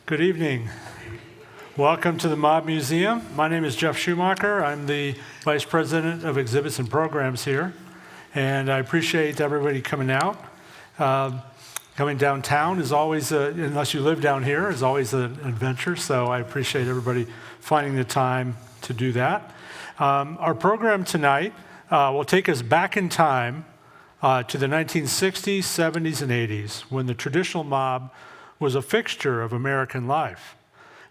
Good evening. Welcome to the Mob Museum. My name is Jeff Schumacher. I'm the Vice President of Exhibits and Programs here, and I appreciate everybody coming out. Coming downtown is always, unless you live down here, is always an adventure, so I appreciate everybody finding the time to do that. Our program tonight will take us back in time to the 1960s, 70s, and 80s, when the traditional mob was a fixture of American life,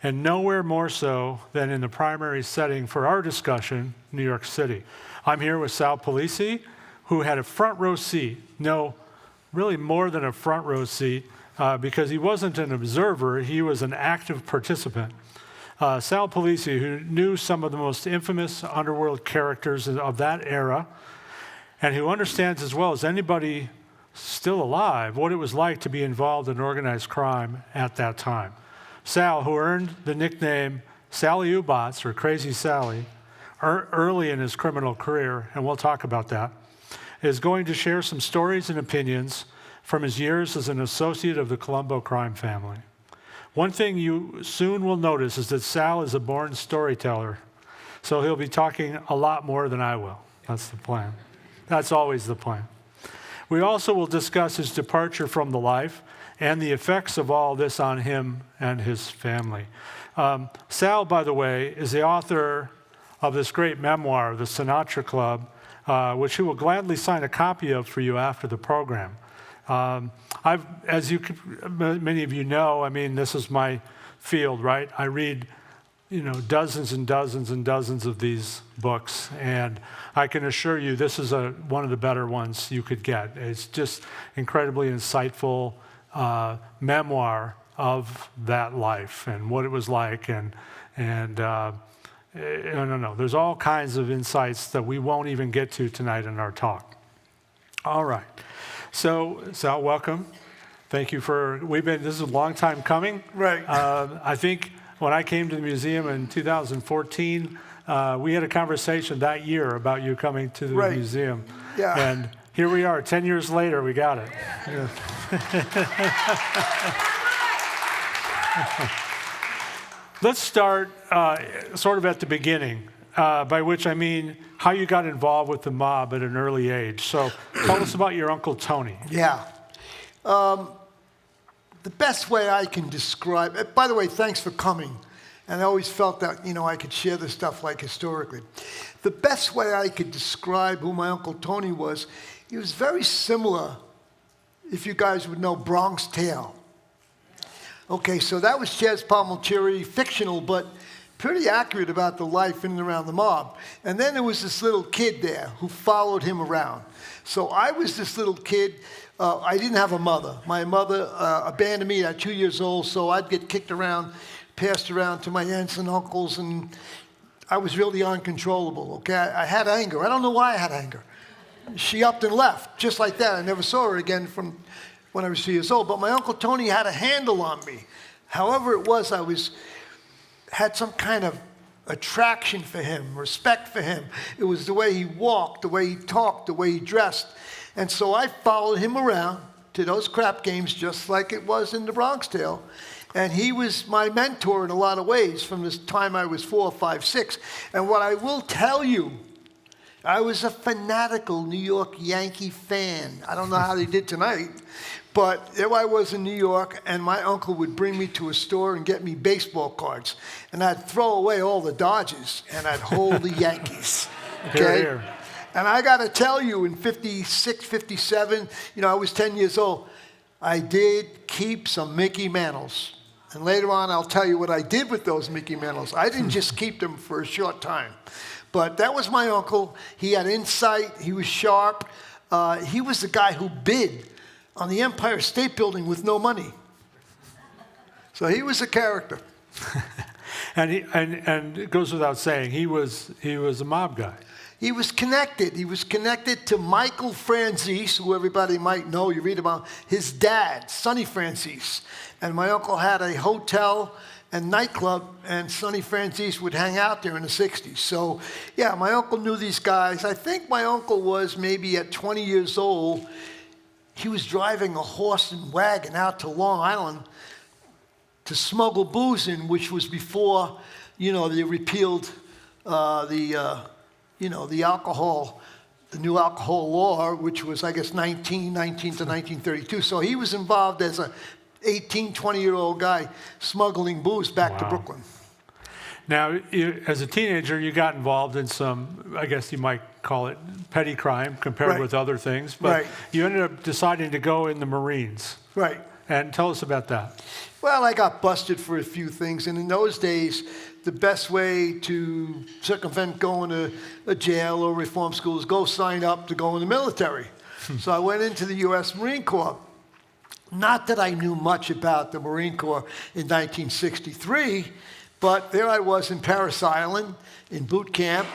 and nowhere more so than in the primary setting for our discussion, New York City. I'm here with Sal Polisi, who had a front row seat. No, really more than a front row seat, because he wasn't an observer, he was an active participant. Sal Polisi, who knew some of the most infamous underworld characters of that era, and who understands as well as anybody still alive what it was like to be involved in organized crime at that time. Sal, who earned the nickname Sally U-Bots, or Crazy Sally, early in his criminal career, and we'll talk about that, is going to share some stories and opinions from his years as an associate of the Colombo crime family. One thing you soon will notice is that Sal is a born storyteller, so he'll be talking a lot more than I will. That's the plan. That's always the plan. We also will discuss his departure from the life and the effects of all this on him and his family. Sal, by the way, is the author of this great memoir, The Sinatra Club, which he will gladly sign a copy of for you after the program. Many of you know, I mean, this is my field, right? I read, dozens and dozens and dozens of these books, and I can assure you this is one of the better ones you could get. It's just incredibly insightful memoir of that life and what it was like, and there's all kinds of insights that we won't even get to tonight in our talk. All right. So, Sal, welcome. Thank you this is a long time coming. Right. I think when I came to the museum in 2014, we had a conversation that year about you coming to the museum. Yeah. And here we are, 10 years later, we got it. Yeah. Let's start sort of at the beginning, by which I mean how you got involved with the mob at an early age. So tell us about your Uncle Tony. Yeah. The best way I can describe, by the way, thanks for coming. And I always felt that, I could share this stuff like historically. The best way I could describe who my Uncle Tony was, he was very similar, if you guys would know, Bronx Tale. Okay, so that was Chaz Palminteri, fictional, but pretty accurate about the life in and around the mob. And then there was this little kid there who followed him around. So I was this little kid. I didn't have a mother. My mother abandoned me at 2 years old, so I'd get kicked around, passed around to my aunts and uncles, and I was really uncontrollable, okay? I had anger. I don't know why I had anger. She upped and left, just like that. I never saw her again from when I was 2 years old. But my Uncle Tony had a handle on me. However it was, had some kind of attraction for him, respect for him. It was the way he walked, the way he talked, the way he dressed. And so I followed him around to those crap games just like it was in the Bronx Tale. And he was my mentor in a lot of ways from this time I was 4, 5, 6. And what I will tell you, I was a fanatical New York Yankee fan. I don't know how they did tonight, but there I was in New York, and my uncle would bring me to a store and get me baseball cards. And I'd throw away all the Dodgers, and I'd hold the Yankees. Okay? Here, here. And I got to tell you, in 56, 57, I was 10 years old, I did keep some Mickey Mantles. And later on, I'll tell you what I did with those Mickey Mantles. I didn't just keep them for a short time. But that was my uncle. He had insight. He was sharp. He was the guy who bid on the Empire State Building with no money. So he was a character. And it goes without saying, he was a mob guy. He was connected. He was connected to Michael Franzese, who everybody might know. You read about his dad, Sonny Franzese. And my uncle had a hotel and nightclub, and Sonny Franzese would hang out there in the 60s. So, yeah, my uncle knew these guys. I think my uncle was maybe at 20 years old. He was driving a horse and wagon out to Long Island to smuggle booze in, which was before, they repealed the alcohol, the new alcohol law, which was, I guess, 1919 to 1932. So he was involved as a 18, 20-year-old guy smuggling booze back to Brooklyn. Now, as a teenager, you got involved in some, I guess you might call it petty crime compared with other things, but you ended up deciding to go in the Marines. Right. And tell us about that. Well, I got busted for a few things, and in those days, the best way to circumvent going to a jail or reform school is go sign up to go in the military. So I went into the U.S. Marine Corps. Not that I knew much about the Marine Corps in 1963, but there I was in Parris Island in boot camp,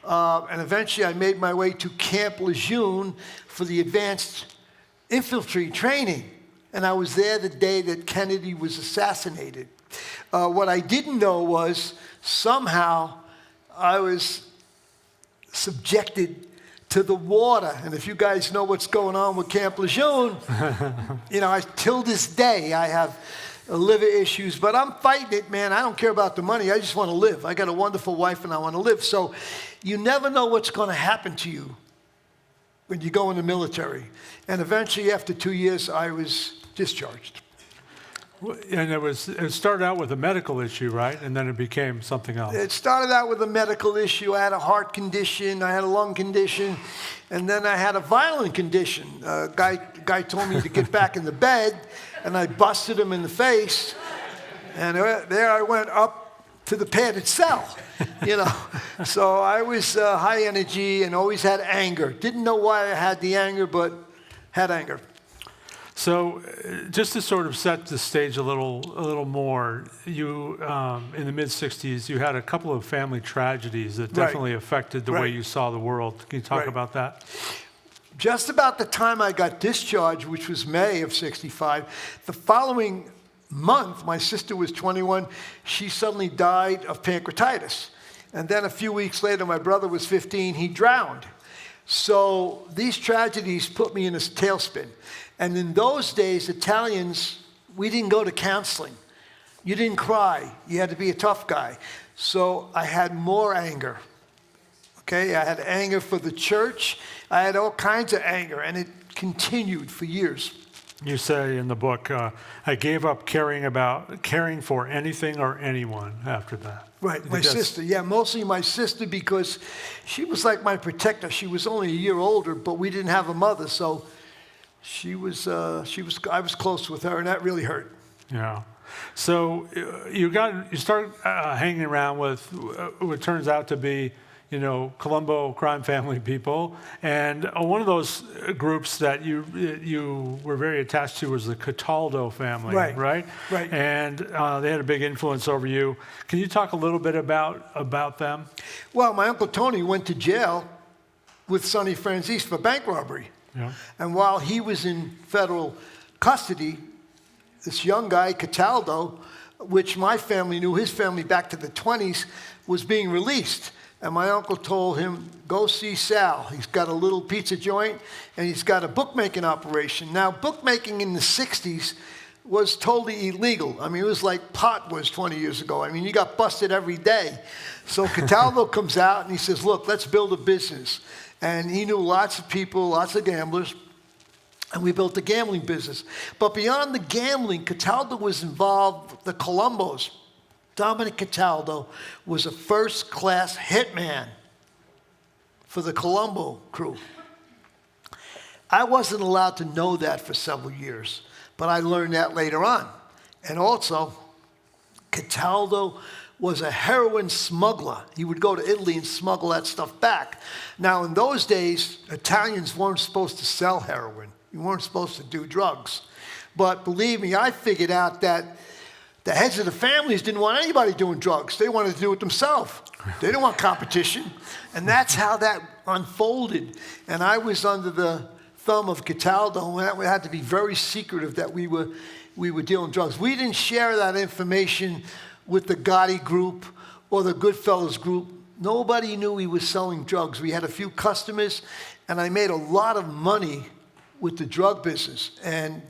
and eventually I made my way to Camp Lejeune for the advanced infantry training. And I was there the day that Kennedy was assassinated. What I didn't know was somehow I was subjected to the water. And if you guys know what's going on with Camp Lejeune, till this day I have liver issues, but I'm fighting it, man. I don't care about the money. I just want to live. I got a wonderful wife and I want to live. So you never know what's going to happen to you when you go in the military. And eventually, after 2 years, I was discharged. And it started out with a medical issue, right? And then it became something else. It started out with a medical issue. I had a heart condition, I had a lung condition, and then I had a violent condition. A guy told me to get back in the bed, and I busted him in the face. And there I went up to the padded cell, So I was high energy and always had anger. Didn't know why I had the anger, but had anger. So, just to sort of set the stage a little more, you in the mid '60s, you had a couple of family tragedies that definitely affected the way you saw the world. Can you talk about that? Just about the time I got discharged, which was May of '65, the following month, my sister was 21. She suddenly died of pancreatitis, and then a few weeks later, my brother was 15. He drowned. So these tragedies put me in a tailspin. And in those days, Italians, we didn't go to counseling. You didn't cry. You had to be a tough guy. So I had more anger. Okay, I had anger for the church. I had all kinds of anger, and it continued for years. You say in the book, I gave up caring for anything or anyone after that. Right, my sister. Yeah, mostly my sister because she was like my protector. She was only a year older, but we didn't have a mother, so I was close with her, and that really hurt. Yeah. So you start hanging around with what turns out to be, Colombo crime family people, and one of those groups that you were very attached to was the Cataldo family, right? Right. And they had a big influence over you. Can you talk a little bit about them? Well, my Uncle Tony went to jail with Sonny Franzese for bank robbery. Yeah. And while he was in federal custody, this young guy, Cataldo, which my family knew, his family back to the 20s, was being released. And my uncle told him, go see Sal. He's got a little pizza joint, and he's got a bookmaking operation. Now, bookmaking in the 60s was totally illegal. I mean, it was like pot was 20 years ago. I mean, you got busted every day. So Cataldo comes out, and he says, look, let's build a business. And he knew lots of people, lots of gamblers, and we built a gambling business. But beyond the gambling, Cataldo was involved with the Colombos. Dominic Cataldo was a first-class hitman for the Colombo crew. I wasn't allowed to know that for several years, but I learned that later on. And also, Cataldo was a heroin smuggler. He would go to Italy and smuggle that stuff back. Now, in those days, Italians weren't supposed to sell heroin. You weren't supposed to do drugs. But believe me, I figured out that the heads of the families didn't want anybody doing drugs. They wanted to do it themselves. They didn't want competition. And that's how that unfolded. And I was under the thumb of Cataldo, and we had to be very secretive that we were dealing drugs. We didn't share that information with the Gotti group or the Goodfellas group. Nobody knew we were selling drugs. We had a few customers, and I made a lot of money with the drug business. And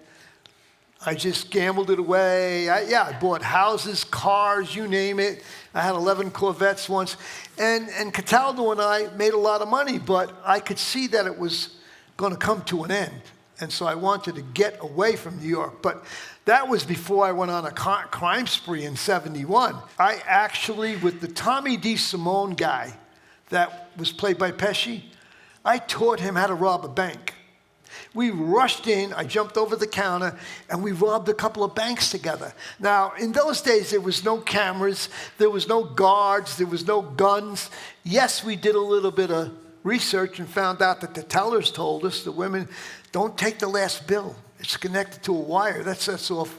I just gambled it away. I bought houses, cars, you name it. I had 11 Corvettes once. And Cataldo and I made a lot of money, but I could see that it was going to come to an end. And so I wanted to get away from New York. But that was before I went on a crime spree in 71. I actually, with the Tommy D. Simone guy that was played by Pesci, I taught him how to rob a bank. We rushed in, I jumped over the counter, and we robbed a couple of banks together. Now, in those days, there was no cameras, there was no guards, there was no guns. Yes, we did a little bit of research and found out that the tellers told us, the women, don't take the last bill. It's connected to a wire. That sets off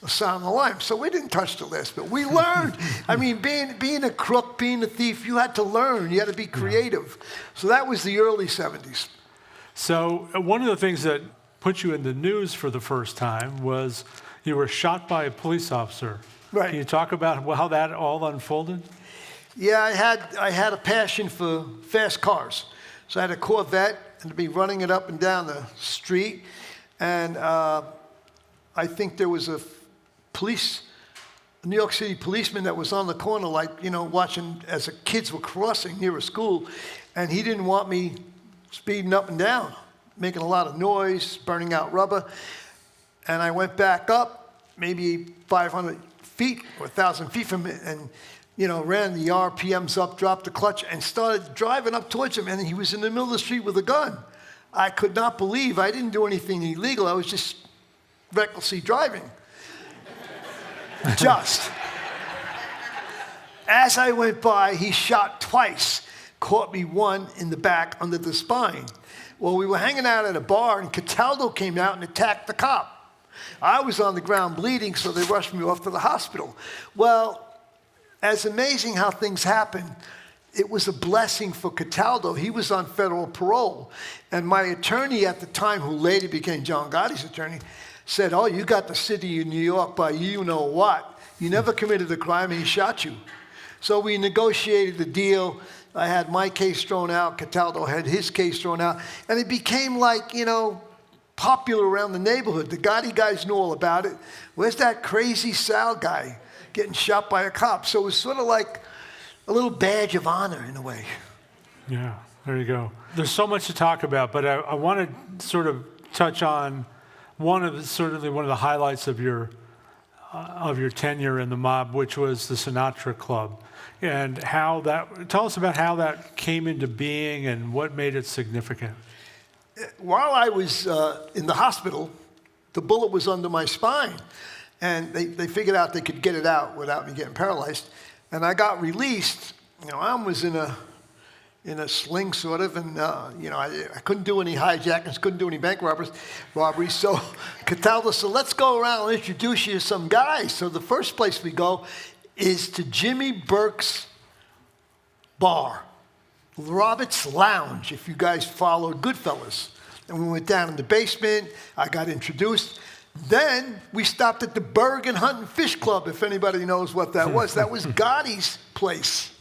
a sound alarm. So we didn't touch the last bill. We learned. I mean, being a crook, being a thief, you had to learn. You had to be creative. So that was the early 70s. So one of the things that put you in the news for the first time was you were shot by a police officer. Right. Can you talk about how that all unfolded? Yeah, I had a passion for fast cars. So I had a Corvette and to be running it up and down the street. And I think there was a New York City policeman that was on the corner, like, watching as the kids were crossing near a school. And he didn't want me speeding up and down, making a lot of noise, burning out rubber. And I went back up, maybe 500 feet or 1,000 feet from it, and ran the RPMs up, dropped the clutch, and started driving up towards him. And he was in the middle of the street with a gun. I could not believe I didn't do anything illegal. I was just recklessly driving. Just. As I went by, he shot twice. Caught me one in the back under the spine. Well, we were hanging out at a bar, and Cataldo came out and attacked the cop. I was on the ground bleeding, so they rushed me off to the hospital. Well, as amazing how things happen, it was a blessing for Cataldo. He was on federal parole. And my attorney at the time, who later became John Gotti's attorney, said, oh, you got the city of New York by you-know-what. You never committed a crime, and he shot you. So we negotiated the deal. I had my case thrown out. Cataldo had his case thrown out. And it became like, popular around the neighborhood. The Gotti guys knew all about it. Where's that crazy Sal guy getting shot by a cop? So it was sort of like a little badge of honor in a way. Yeah, there you go. There's so much to talk about, but I want to sort of touch on certainly one of the highlights of your tenure in the mob, which was the Sinatra Club. And tell us about how that came into being and what made it significant. While I was in the hospital, the bullet was under my spine. And they figured out they could get it out without me getting paralyzed. And I got released. I was in a sling sort of, and I couldn't do any hijackings, couldn't do any bank robberies. So Cataldo said, let's go around and introduce you to some guys. So the first place we go is to Jimmy Burke's bar, Robert's Lounge, if you guys followed Goodfellas. And we went down in the basement. I got introduced. Then we stopped at the Burke and Henry Fish Club, if anybody knows what that was. That was Gotti's place.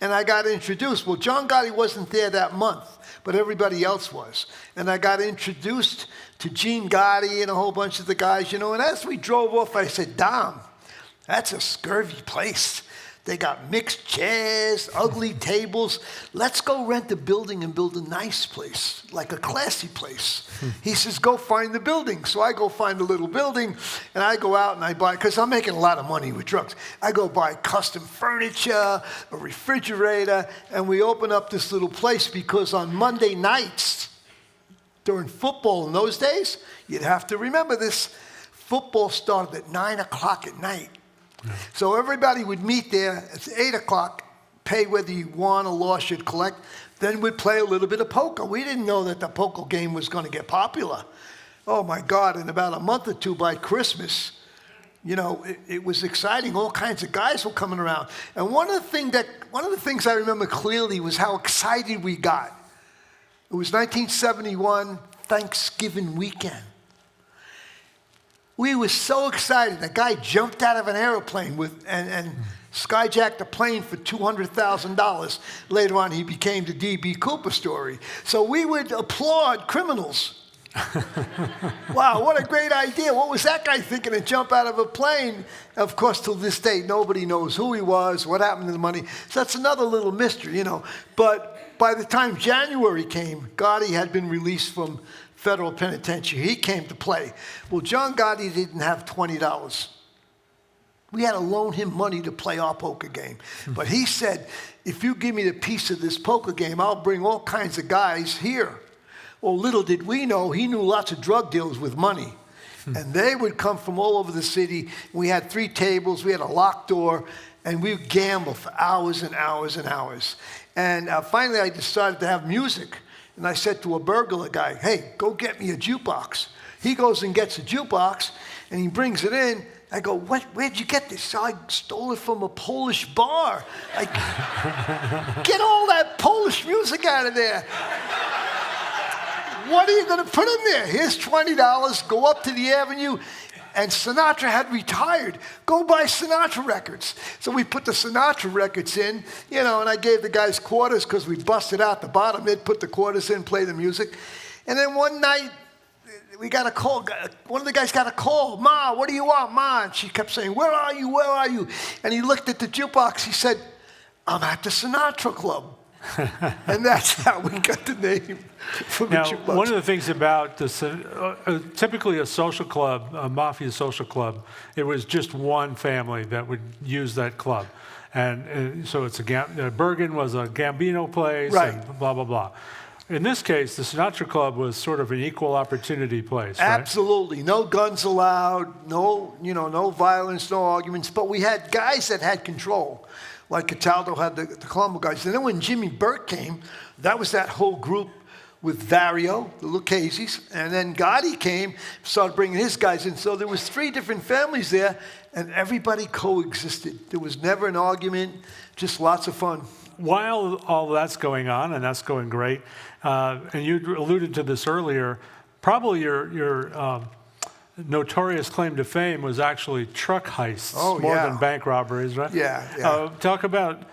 And I got introduced. Well, John Gotti wasn't there that month, but everybody else was. And I got introduced to Gene Gotti and a whole bunch of the guys, And as we drove off, I said, Dom, that's a scurvy place. They got mixed chairs, ugly tables. Let's go rent a building and build a nice place, like a classy place. He says, go find the building. So I go find a little building, and I go out and I buy, because I'm making a lot of money with drugs. I go buy custom furniture, a refrigerator, and we open up this little place because on Monday nights, during football in those days, you'd have to remember this, football started at 9 o'clock at night. So everybody would meet there at 8 o'clock, pay whether you won or lost, you'd collect. Then we'd play a little bit of poker. We didn't know that the poker game was going to get popular. Oh, my God. In about a month or two by Christmas, it was exciting. All kinds of guys were coming around. And one of the things I remember clearly was how excited we got. It was 1971, Thanksgiving weekend. We were so excited. A guy jumped out of an airplane and skyjacked a plane for $200,000. Later on, he became the D.B. Cooper story. So we would applaud criminals Wow, what a great idea. What was that guy thinking to jump out of a plane? Of course, till this day, nobody knows who he was, what happened to the money. So that's another little mystery, But by the time January came, Gotti had been released from federal penitentiary. He came to play. Well, John Gotti didn't have $20. We had to loan him money to play our poker game. But he said, if you give me a piece of this poker game, I'll bring all kinds of guys here. Well, little did we know, he knew lots of drug dealers with money. And they would come from all over the city. We had 3 tables, we had a locked door, and we would gamble for hours and hours and hours. And finally, I decided to have music. And I said to a burglar guy, hey, go get me a jukebox. He goes and gets a jukebox, and he brings it in. I go, where'd you get this? So I stole it from a Polish bar. Get all that Polish music out of there. What are you going to put in there? Here's $20, go up to the avenue. And Sinatra had retired. Go buy Sinatra records. So we put the Sinatra records in, and I gave the guys quarters because we busted out the bottom. They'd put the quarters in, play the music. And then one night, we got a call. One of the guys got a call. Ma, what do you want, Ma? And she kept saying, where are you, where are you? And he looked at the jukebox. He said, I'm at the Sinatra Club. And that's how we got the name for the jukebox. One of the things about this, typically a social club, a Mafia social club, it was just one family that would use that club. And so it's Bergen was a Gambino place, right, and blah, blah, blah. In this case, the Sinatra Club was sort of an equal opportunity place, right? Absolutely. No guns allowed, no violence, no arguments. But we had guys that had control. Like Cataldo had the Colombo guys. And then when Jimmy Burke came, that was that whole group with Vario, the Lucchese's. And then Gotti came, started bringing his guys in. So there was 3 different families there, and everybody coexisted. There was never an argument, just lots of fun. While all that's going on, and that's going great, and you alluded to this earlier, probably your notorious claim to fame was actually truck heists more than bank robberies, right? Yeah. Talk about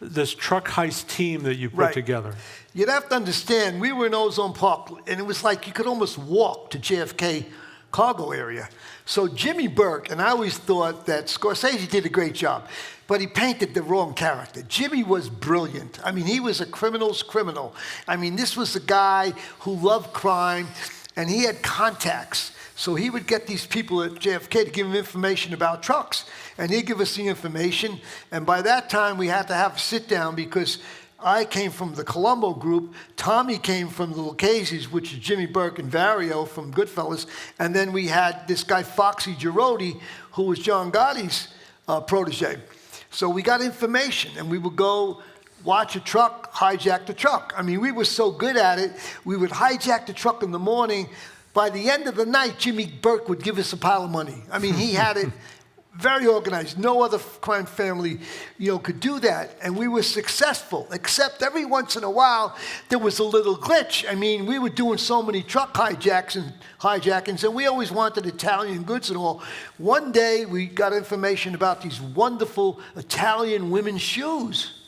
this truck heist team that you put together. You'd have to understand, we were in Ozone Park, and it was like you could almost walk to JFK cargo area. So Jimmy Burke, and I always thought that Scorsese did a great job, but he painted the wrong character. Jimmy was brilliant. I mean, he was a criminal's criminal. I mean, this was a guy who loved crime, and he had contacts. So he would get these people at JFK to give him information about trucks. And he'd give us the information. And by that time, we had to have a sit down because I came from the Colombo group. Tommy came from the Lucchese's, which is Jimmy Burke and Vario from Goodfellas. And then we had this guy, Foxy Girotti, who was John Gotti's protege. So we got information, and we would go watch a truck, hijack the truck. I mean, we were so good at it, we would hijack the truck in the morning. By the end of the night, Jimmy Burke would give us a pile of money. I mean, he had it very organized. No other crime family, could do that. And we were successful, except every once in a while, there was a little glitch. I mean, we were doing so many truck hijackings, and we always wanted Italian goods and all. One day, we got information about these wonderful Italian women's shoes.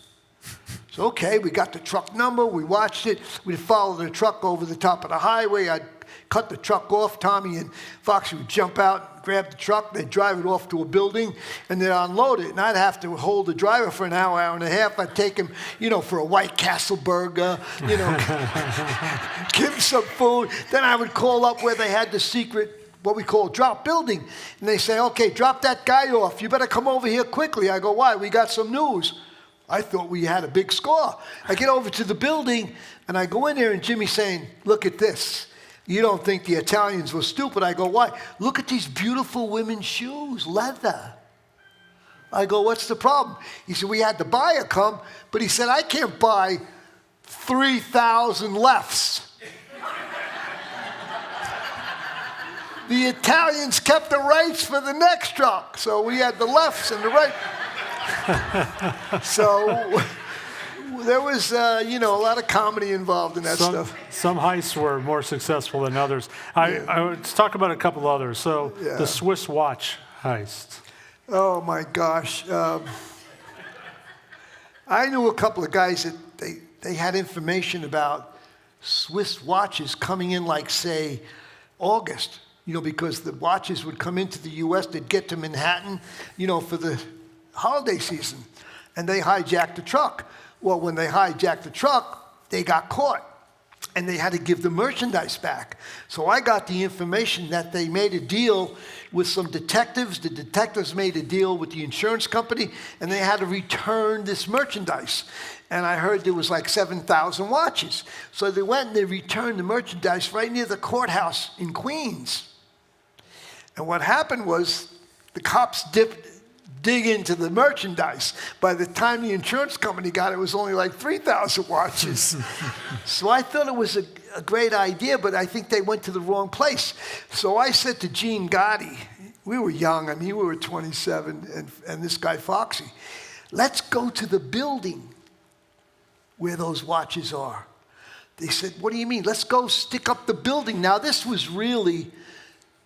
So, okay, we got the truck number, we watched it, we'd follow the truck over the top of the highway, I'd cut the truck off, Tommy and Foxy would jump out, grab the truck, they'd drive it off to a building, and they'd unload it, and I'd have to hold the driver for an hour, hour and a half, I'd take him, for a White Castle burger, give him some food, then I would call up where they had the secret, what we call drop building, and they say, okay, drop that guy off, you better come over here quickly. I go, why? We got some news. I thought we had a big score. I get over to the building, and I go in there, and Jimmy's saying, look at this. You don't think the Italians were stupid. I go, why? Look at these beautiful women's shoes, leather. I go, what's the problem? He said, we had the buyer come, but he said, I can't buy 3,000 lefts. The Italians kept the rights for the next truck, so we had the lefts and the right. So there was, a lot of comedy involved in that stuff. Some heists were more successful than others. Let's talk about a couple others. So the Swiss watch heist. Oh my gosh. I knew a couple of guys that they had information about Swiss watches coming in like, say, August, because the watches would come into the U.S., they'd get to Manhattan, for the holiday season, and they hijacked the truck. Well, when they hijacked the truck, they got caught, and they had to give the merchandise back. So I got the information that they made a deal with some detectives. The detectives made a deal with the insurance company, and they had to return this merchandise. And I heard there was like 7,000 watches. So they went and they returned the merchandise right near the courthouse in Queens. And what happened was the cops dig into the merchandise. By the time the insurance company got it, it was only like 3,000 watches. So I thought it was a great idea, but I think they went to the wrong place. So I said to John Gotti, we were young, we were 27, and this guy Foxy, let's go to the building where those watches are. They said, what do you mean? Let's go stick up the building. Now, this was really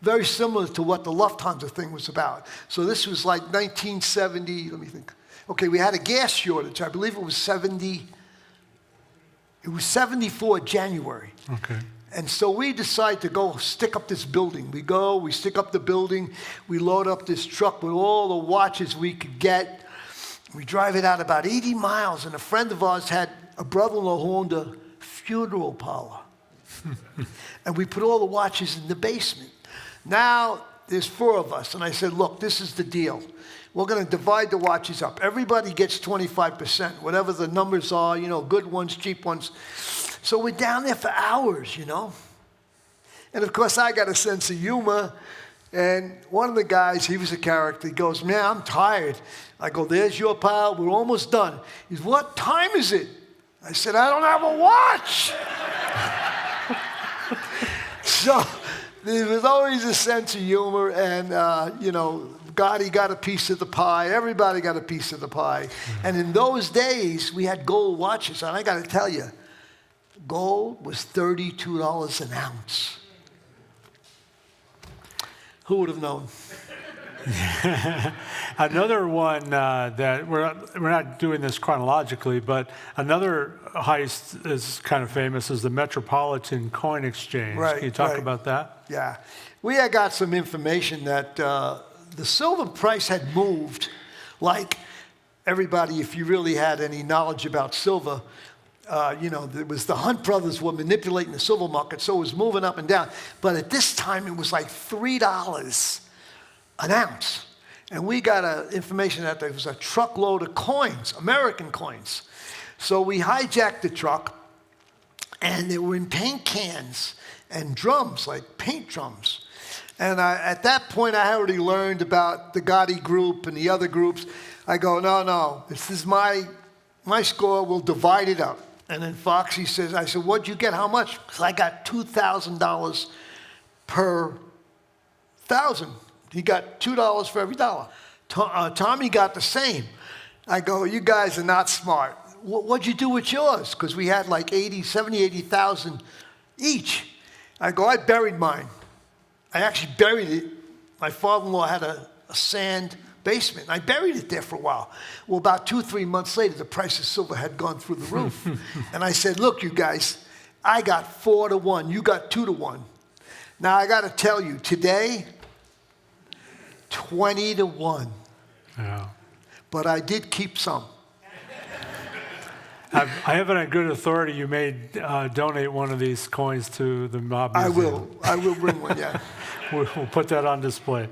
very similar to what the Lufthansa thing was about. So this was like 1970, let me think. Okay, we had a gas shortage. I believe it was 74 January. Okay. And so we decided to go stick up this building. We stick up the building, we load up this truck with all the watches we could get. We drive it out about 80 miles, and a friend of ours had a brother-in-law who owned a funeral parlor. And we put all the watches in the basement. Now, there's 4 of us, and I said, look, this is the deal. We're going to divide the watches up. Everybody gets 25%, whatever the numbers are, good ones, cheap ones. So we're down there for hours, And of course, I got a sense of humor. And one of the guys, he was a character, he goes, man, I'm tired. I go, there's your pile, we're almost done. He goes, what time is it? I said, I don't have a watch. So there was always a sense of humor, and, Gotti got a piece of the pie. Everybody got a piece of the pie. And in those days, we had gold watches. And I got to tell you, gold was $32 an ounce. Who would have known? Another one that we're not doing this chronologically, but another heist is kind of famous is the Metropolitan Coin Exchange. Right, Can you talk right. about that? Yeah. We had got some information that the silver price had moved. Like everybody, if you really had any knowledge about silver, there was the Hunt brothers were manipulating the silver market, so it was moving up and down. But at this time, it was like $3 an ounce. And we got information that there was a truckload of coins, American coins. So we hijacked the truck, and they were in paint cans and drums, like paint drums. And at that point, I already learned about the Gotti group and the other groups. I go, no, this is my score, we'll divide it up. And then Foxy says, I said, what'd you get, how much? Because I got $2,000 per 1,000. He got $2 for every dollar. Tommy got the same. I go, you guys are not smart. What'd you do with yours? Because we had like 80,000 each. I go, I buried mine. I actually buried it. My father-in-law had a sand basement. I buried it there for a while. Well, about 2-3 months later, the price of silver had gone through the roof. And I said, look, you guys, I got 4-1. You got 2-1. Now, I got to tell you, today, 20-1. Yeah. But I did keep some. I have it on good authority you may donate one of these coins to the mob museum. I will bring one, yeah. We'll put that on display.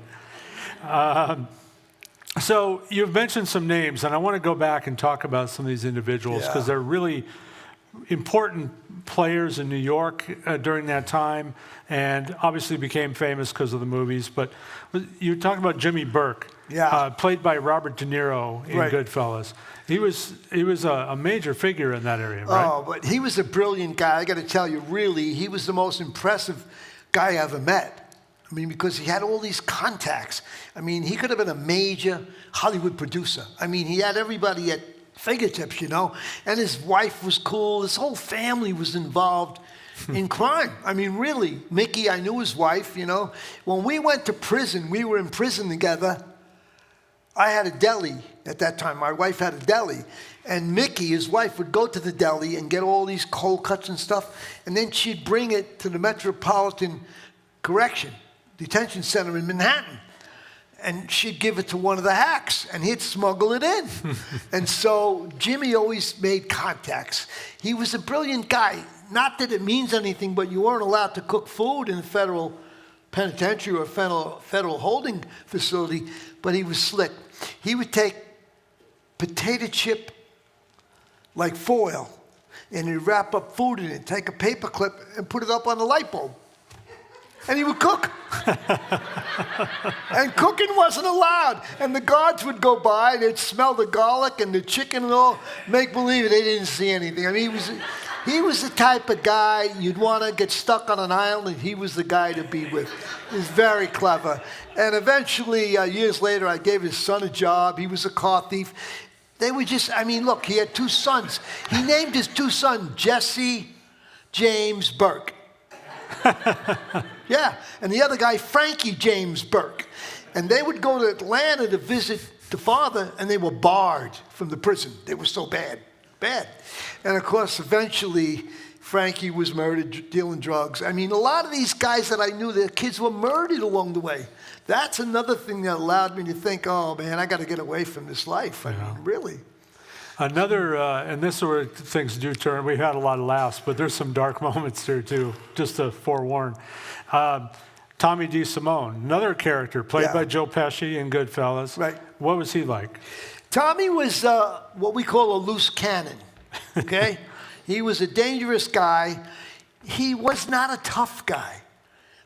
So you've mentioned some names, and I want to go back and talk about some of these individuals because they're really important players in New York during that time, and obviously became famous because of the movies. But you talk about Jimmy Burke, played by Robert De Niro in Goodfellas. He was a major figure in that area, right? Oh, but he was a brilliant guy. I got to tell you, really, he was the most impressive guy I ever met. I mean, because he had all these contacts. I mean, he could have been a major Hollywood producer. I mean, he had everybody at fingertips, and his wife was cool. His whole family was involved in crime. I mean, really, Mickey, I knew his wife, When we went to prison, we were in prison together. I had a deli at that time. My wife had a deli. And Mickey, his wife, would go to the deli and get all these cold cuts and stuff, and then she'd bring it to the Metropolitan Correction Detention Center in Manhattan. And she'd give it to one of the hacks, and he'd smuggle it in. And so Jimmy always made contacts. He was a brilliant guy. Not that it means anything, but you weren't allowed to cook food in a federal penitentiary or federal holding facility, but he was slick. He would take potato chip like foil, and he'd wrap up food in it, take a paper clip, and put it up on the light bulb. And he would cook. And cooking wasn't allowed. And the guards would go by, they'd smell the garlic and the chicken and all, make believe they didn't see anything. I mean, he was the type of guy you'd want to get stuck on an island. He was the guy to be with. He was very clever. And eventually, years later, I gave his son a job. He was a car thief. They were just, I mean, look, he had 2 sons. He named his 2 sons Jesse, James, Burke. Yeah, and the other guy, Frankie James Burke. And they would go to Atlanta to visit the father, and they were barred from the prison. They were so bad. And of course, eventually, Frankie was murdered dealing drugs. I mean, a lot of these guys that I knew, their kids were murdered along the way. That's another thing that allowed me to think, oh man, I got to get away from this life. I mean, really. Another, and this is where things do turn. We had a lot of laughs, but there's some dark moments there too, just to forewarn. Tommy DeSimone, another character played by Joe Pesci in Goodfellas. Right. What was he like? Tommy was what we call a loose cannon, okay? He was a dangerous guy. He was not a tough guy.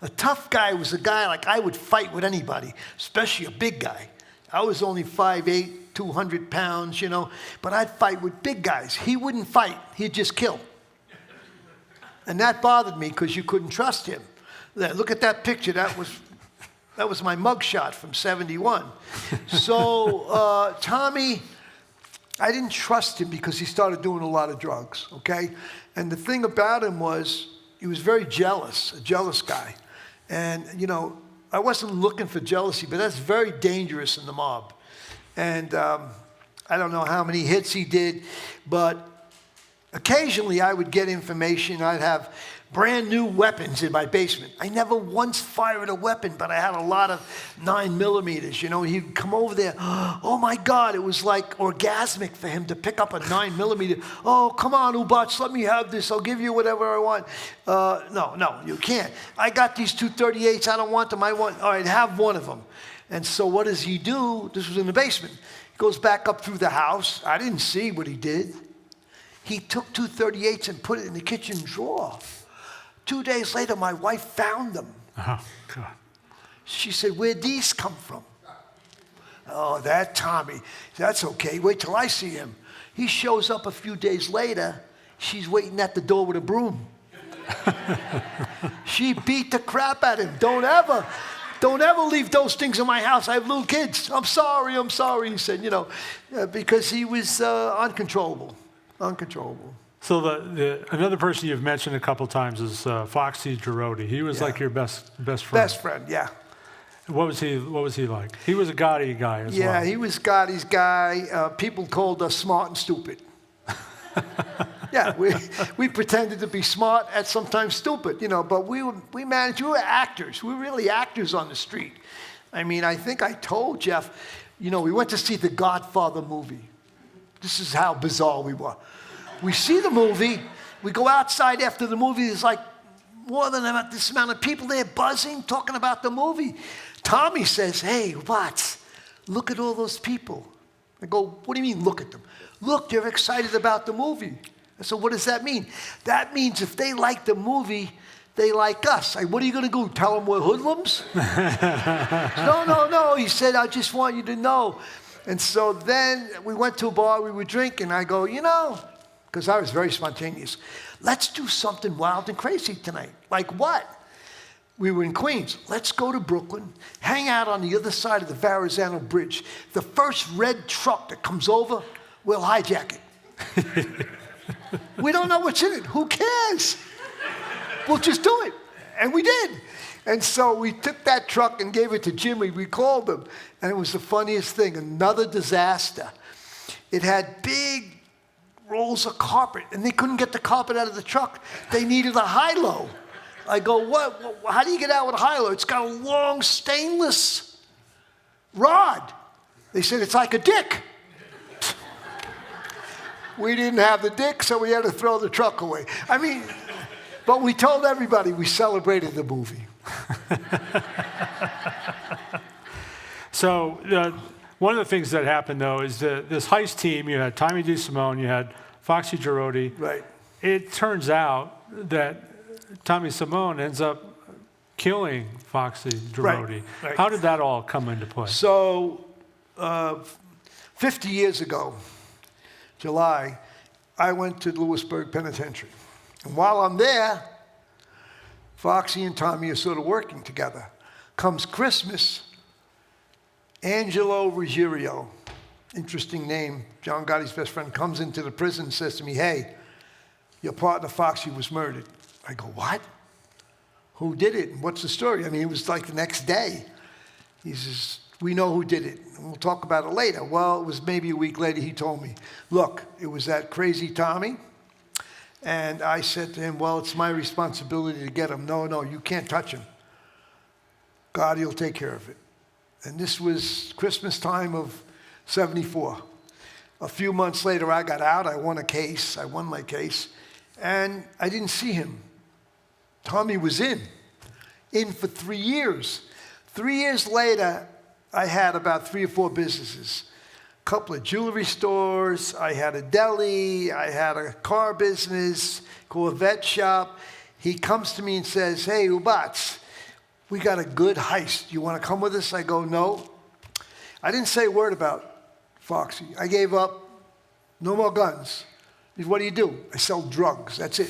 A tough guy was a guy like I would fight with anybody, especially a big guy. I was only 5'8", 200 pounds, you know, but I'd fight with big guys. He wouldn't fight. He'd just kill. And that bothered me because you couldn't trust him. Look at that picture. That was my mugshot from '71. So Tommy, I didn't trust him because he started doing a lot of drugs, okay? And the thing about him was he was very jealous, a jealous guy. And, you know, I wasn't looking for jealousy, but that's very dangerous in the mob. And I don't know how many hits he did, but occasionally I would get information. I'd have brand new weapons in my basement. I never once fired a weapon, but I had a lot of 9mm. You know, he'd come over there. Oh my God, it was like orgasmic for him to pick up a 9mm. Oh, come on, Ubats, let me have this. I'll give you whatever I want. No, you can't. I got these 238s. I don't want them. All right, have one of them. And so what does he do? This was in the basement. He goes back up through the house. I didn't see what he did. He took 238s and put it in the kitchen drawer. 2 days later, my wife found them. Oh, God. She said, where'd these come from? Oh, that Tommy. That's okay. Wait till I see him. He shows up a few days later. She's waiting at the door with a broom. She beat the crap out of him. Don't ever leave those things in my house. I have little kids. I'm sorry. He said, you know, because he was uncontrollable. So another person you've mentioned a couple times is Foxy Girotti. He was like your best friend. Best friend, yeah. What was he like? He was a Gotti guy as well. Yeah, he was Gotti's guy. People called us smart and stupid. Yeah, we pretended to be smart and sometimes stupid, you know, but we managed. We were actors. We were really actors on the street. I mean, I think I told Jeff, you know, we went to see the Godfather movie. This is how bizarre we were. We see the movie. We go outside after the movie. There's like more than this amount of people there buzzing, talking about the movie. Tommy says, hey, Watts, look at all those people. I go, what do you mean, look at them? Look, they're excited about the movie. I said, what does that mean? That means if they like the movie, they like us. What are you going to do, tell them we're hoodlums? No. He said, I just want you to know. And so then we went to a bar, we were drinking. I go, you know, because I was very spontaneous, let's do something wild and crazy tonight. Like what? We were in Queens. Let's go to Brooklyn, hang out on the other side of the Verrazano Bridge. The first red truck that comes over, we'll hijack it. We don't know what's in it. Who cares? We'll just do it. And we did. And so we took that truck and gave it to Jimmy. We called him. And it was the funniest thing, another disaster. It had big rolls of carpet, and they couldn't get the carpet out of the truck. They needed a high-low. I go, what? How do you get out with a high-low? It's got a long stainless rod. They said, it's like a dick. We didn't have the dick, so we had to throw the truck away. I mean, but we told everybody we celebrated the movie. So one of the things that happened, though, is that this heist team, you had Tommy DeSimone, you had Foxy Girotti. Right. It turns out that Tommy Simone ends up killing Foxy Girotti. Right. How did that all come into play? So 50 years ago, July, I went to Lewisburg Penitentiary. And while I'm there, Foxy and Tommy are sort of working together. Comes Christmas, Angelo Ruggiero, interesting name, John Gotti's best friend, comes into the prison and says to me, hey, your partner Foxy was murdered. I go, what? Who did it? And what's the story? I mean, it was like the next day. He says, we know who did it. And we'll talk about it later. Well, it was maybe a week later he told me, look, it was that crazy Tommy. And I said to him, well, it's my responsibility to get him. No, you can't touch him. God, he'll take care of it. And this was Christmas time of 74. A few months later, I got out. I won a case. I won my case. And I didn't see him. Tommy was in for 3 years. 3 years later, I had about 3 or 4 businesses. A couple of jewelry stores. I had a deli. I had a car business, Corvette shop. He comes to me and says, hey, Ubats, we got a good heist. You want to come with us? I go, no. I didn't say a word about Foxy. I gave up. No more guns. He said, what do you do? I sell drugs. That's it.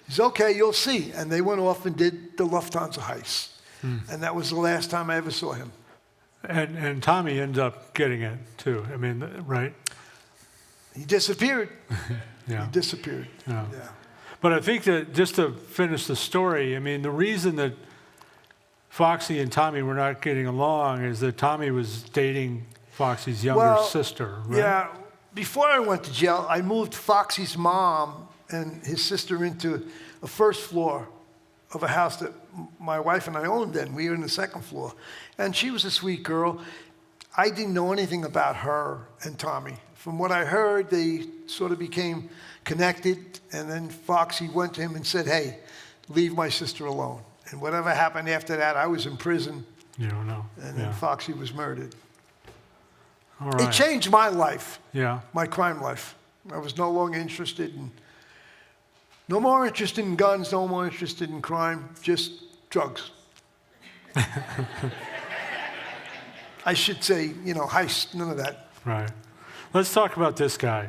He said, okay, you'll see. And they went off and did the Lufthansa heist. And that was the last time I ever saw him. And Tommy ended up getting it, too. I mean, right? He disappeared. Yeah. He disappeared. Yeah. Yeah. But I think that just to finish the story, I mean, the reason that Foxy and Tommy were not getting along is that Tommy was dating Foxy's younger sister, right? Yeah. Before I went to jail, I moved Foxy's mom and his sister into a first floor of a house that my wife and I owned then. We were in the second floor. And she was a sweet girl. I didn't know anything about her and Tommy. From what I heard, they sort of became connected. And then Foxy went to him and said, hey, leave my sister alone. And whatever happened after that, I was in prison. You don't know. And then Foxy was murdered. All right. It changed my life, Yeah. my crime life. I was no longer interested in, no more interested in guns, no more interested in crime, just drugs. I should say, heist, none of that. Right. Let's talk about this guy,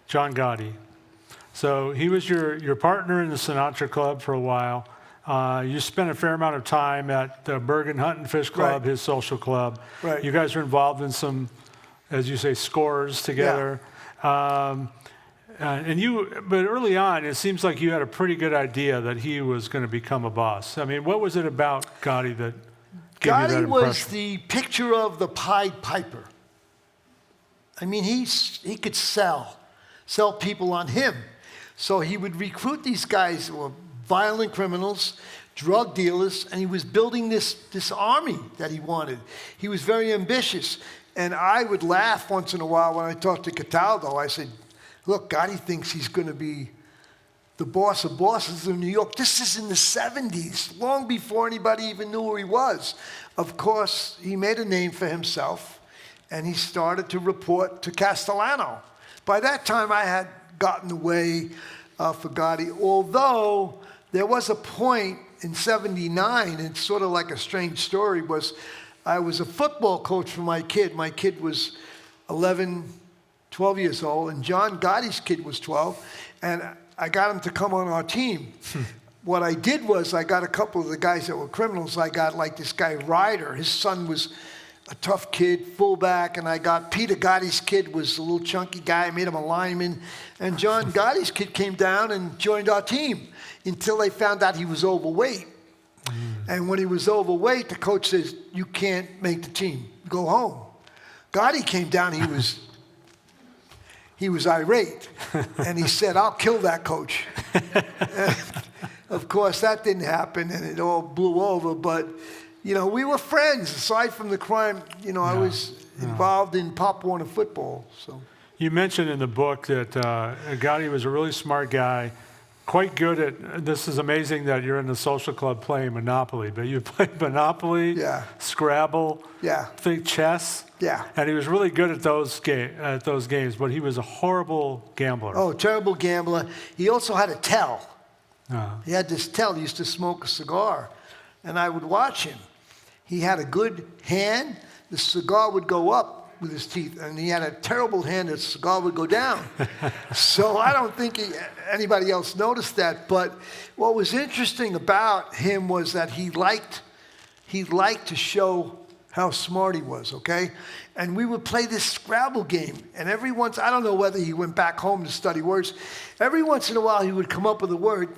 John Gotti. So he was your partner in the Sinatra Club for a while. You spent a fair amount of time at the Burke and Henry Fish Club, Right. his social club. Right. You guys were involved in some, as you say, scores together. But early on, it seems like you had a pretty good idea that he was going to become a boss. I mean, what was it about Gotti that gave you that Gotti impression? was the picture of the Pied Piper. I mean, he could sell people on him. So he would recruit these guys who were violent criminals, drug dealers, and he was building this army that he wanted. He was very ambitious. And I would laugh once in a while when I talked to Cataldo. I said, look, Gotti thinks he's going to be the boss of bosses in New York. This is in the 70s, long before anybody even knew who he was. Of course, he made a name for himself, and he started to report to Castellano. By that time, I had gotten away for Gotti, although there was a point in 79, and it's sort of like a strange story, was I was a football coach for my kid. My kid was 11, 12 years old, and John Gotti's kid was 12, and I got him to come on our team. What I did was I got a couple of the guys that were criminals. I got like this guy Ryder. His son was a tough kid, fullback, and I got Peter Gotti's kid was a little chunky guy. I made him a lineman. And John Gotti's kid came down and joined our team until they found out he was overweight. And when he was overweight, the coach says, you can't make the team. Go home. Gotti came down, he was irate. And he said, I'll kill that coach. And of course, that didn't happen, and it all blew over. But, you know, we were friends. Aside from the crime, you know, I was involved in Pop Warner football. So You mentioned in the book that Gotti was a really smart guy, quite good at, this is amazing that you're in the social club playing Monopoly, but you played Monopoly, Scrabble, think chess. And he was really good at those games, but he was a horrible gambler. Oh, terrible gambler. He also had a tell. He had this tell. He used to smoke a cigar, and I would watch him. He had a good hand. The cigar would go up with his teeth, and he had a terrible hand. The cigar would go down. So I don't think anybody else noticed that. But what was interesting about him was that he liked to show how smart he was, okay? And we would play this Scrabble game, and every once, I don't know whether he went back home to study words, every once in a while he would come up with a word,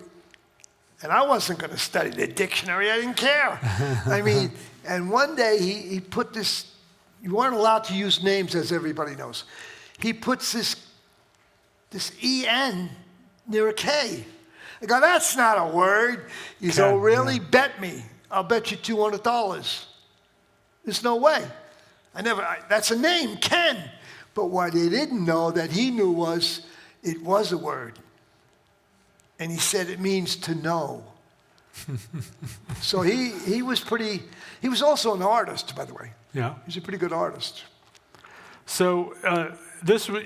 and I wasn't going to study the dictionary, I didn't care. I mean, and one day he put this, you weren't allowed to use names, as everybody knows. He puts this E-N near a K. I go, that's not a word. He said, oh, really? Bet me. I'll bet you $200. There's no way. That's a name, Ken. But what they didn't know that he knew was, it was a word. And he said it means to know. So he was he was also an artist, by the way. Yeah. He's a pretty good artist. So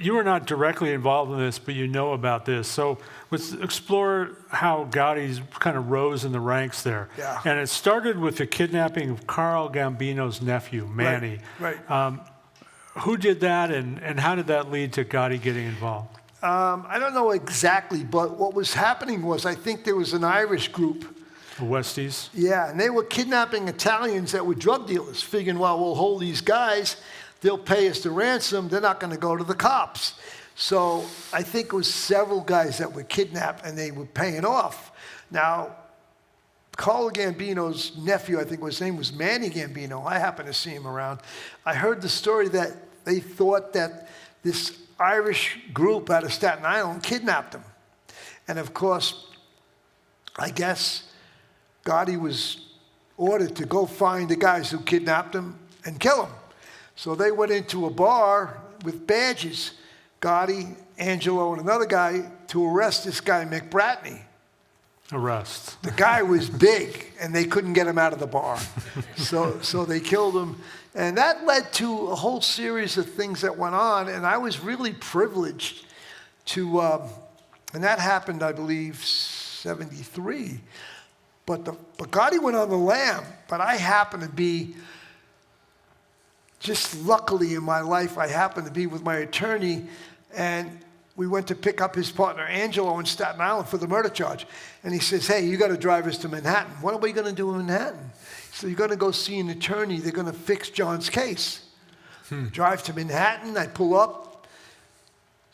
you were not directly involved in this, but you know about this. So let's explore how Gotti's kind of rose in the ranks there. Yeah. And it started with the kidnapping of Carl Gambino's nephew, Manny. Right. Who did that, and how did that lead to Gotti getting involved? I don't know exactly, but what was happening was I think there was an Irish group. The Westies? Yeah, and they were kidnapping Italians that were drug dealers, figuring, well, we'll hold these guys. They'll pay us the ransom. They're not going to go to the cops. So I think it was several guys that were kidnapped, and they were paying off. Now, Carlo Gambino's nephew, I think his name was Manny Gambino. I happened to see him around. I heard the story that they thought that this Irish group out of Staten Island kidnapped him. And of course, I guess Gotti was ordered to go find the guys who kidnapped him and kill him. So they went into a bar with badges, Gotti, Angelo, and another guy, to arrest this guy, McBratney. Arrest. The guy was big, and they couldn't get him out of the bar. So they killed him. And that led to a whole series of things that went on, and I was really privileged to, and that happened, I believe, 73. But Gotti went on the lam, but I happened to be, just luckily in my life, I happened to be with my attorney, and we went to pick up his partner, Angelo, in Staten Island for the murder charge. And he says, hey, you got to drive us to Manhattan. What are we going to do in Manhattan? So you're going to go see an attorney. They're going to fix John's case. Drive to Manhattan. I pull up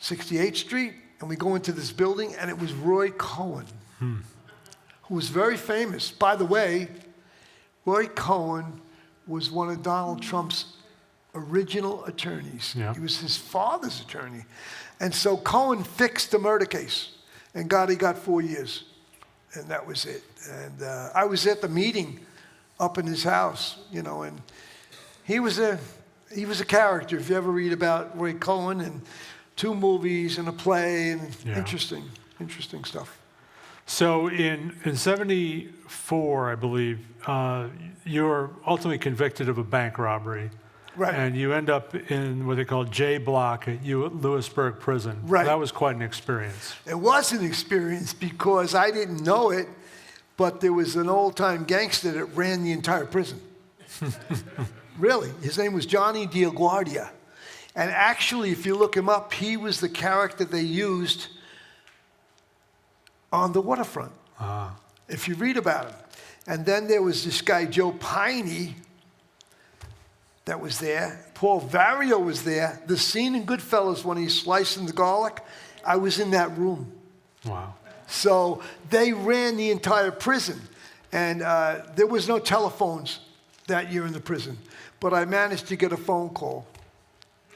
68th Street, and we go into this building, and it was Roy Cohen, who was very famous. By the way, Roy Cohen was one of Donald Trump's original attorneys. Yeah. He was his father's attorney. And so Cohen fixed the murder case, and Gotti got 4 years. And that was it. And I was at the meeting up in his house, you know, and he was a character. If you ever read about Roy Cohen, and 2 movies and a play, and interesting stuff. So in 74, I believe, you were ultimately convicted of a bank robbery. Right. And you end up in what they call J Block at Lewisburg Prison. Right. That was quite an experience. It was an experience because I didn't know it, but there was an old-time gangster that ran the entire prison. Really. His name was Johnny DiLaguardia. And actually, if you look him up, he was the character they used on the waterfront. If you read about him. And then there was this guy, Joe Piney, that was there. Paul Vario was there. The scene in Goodfellas when he's slicing the garlic, I was in that room. Wow. So they ran the entire prison. And there was no telephones that year in the prison. But I managed to get a phone call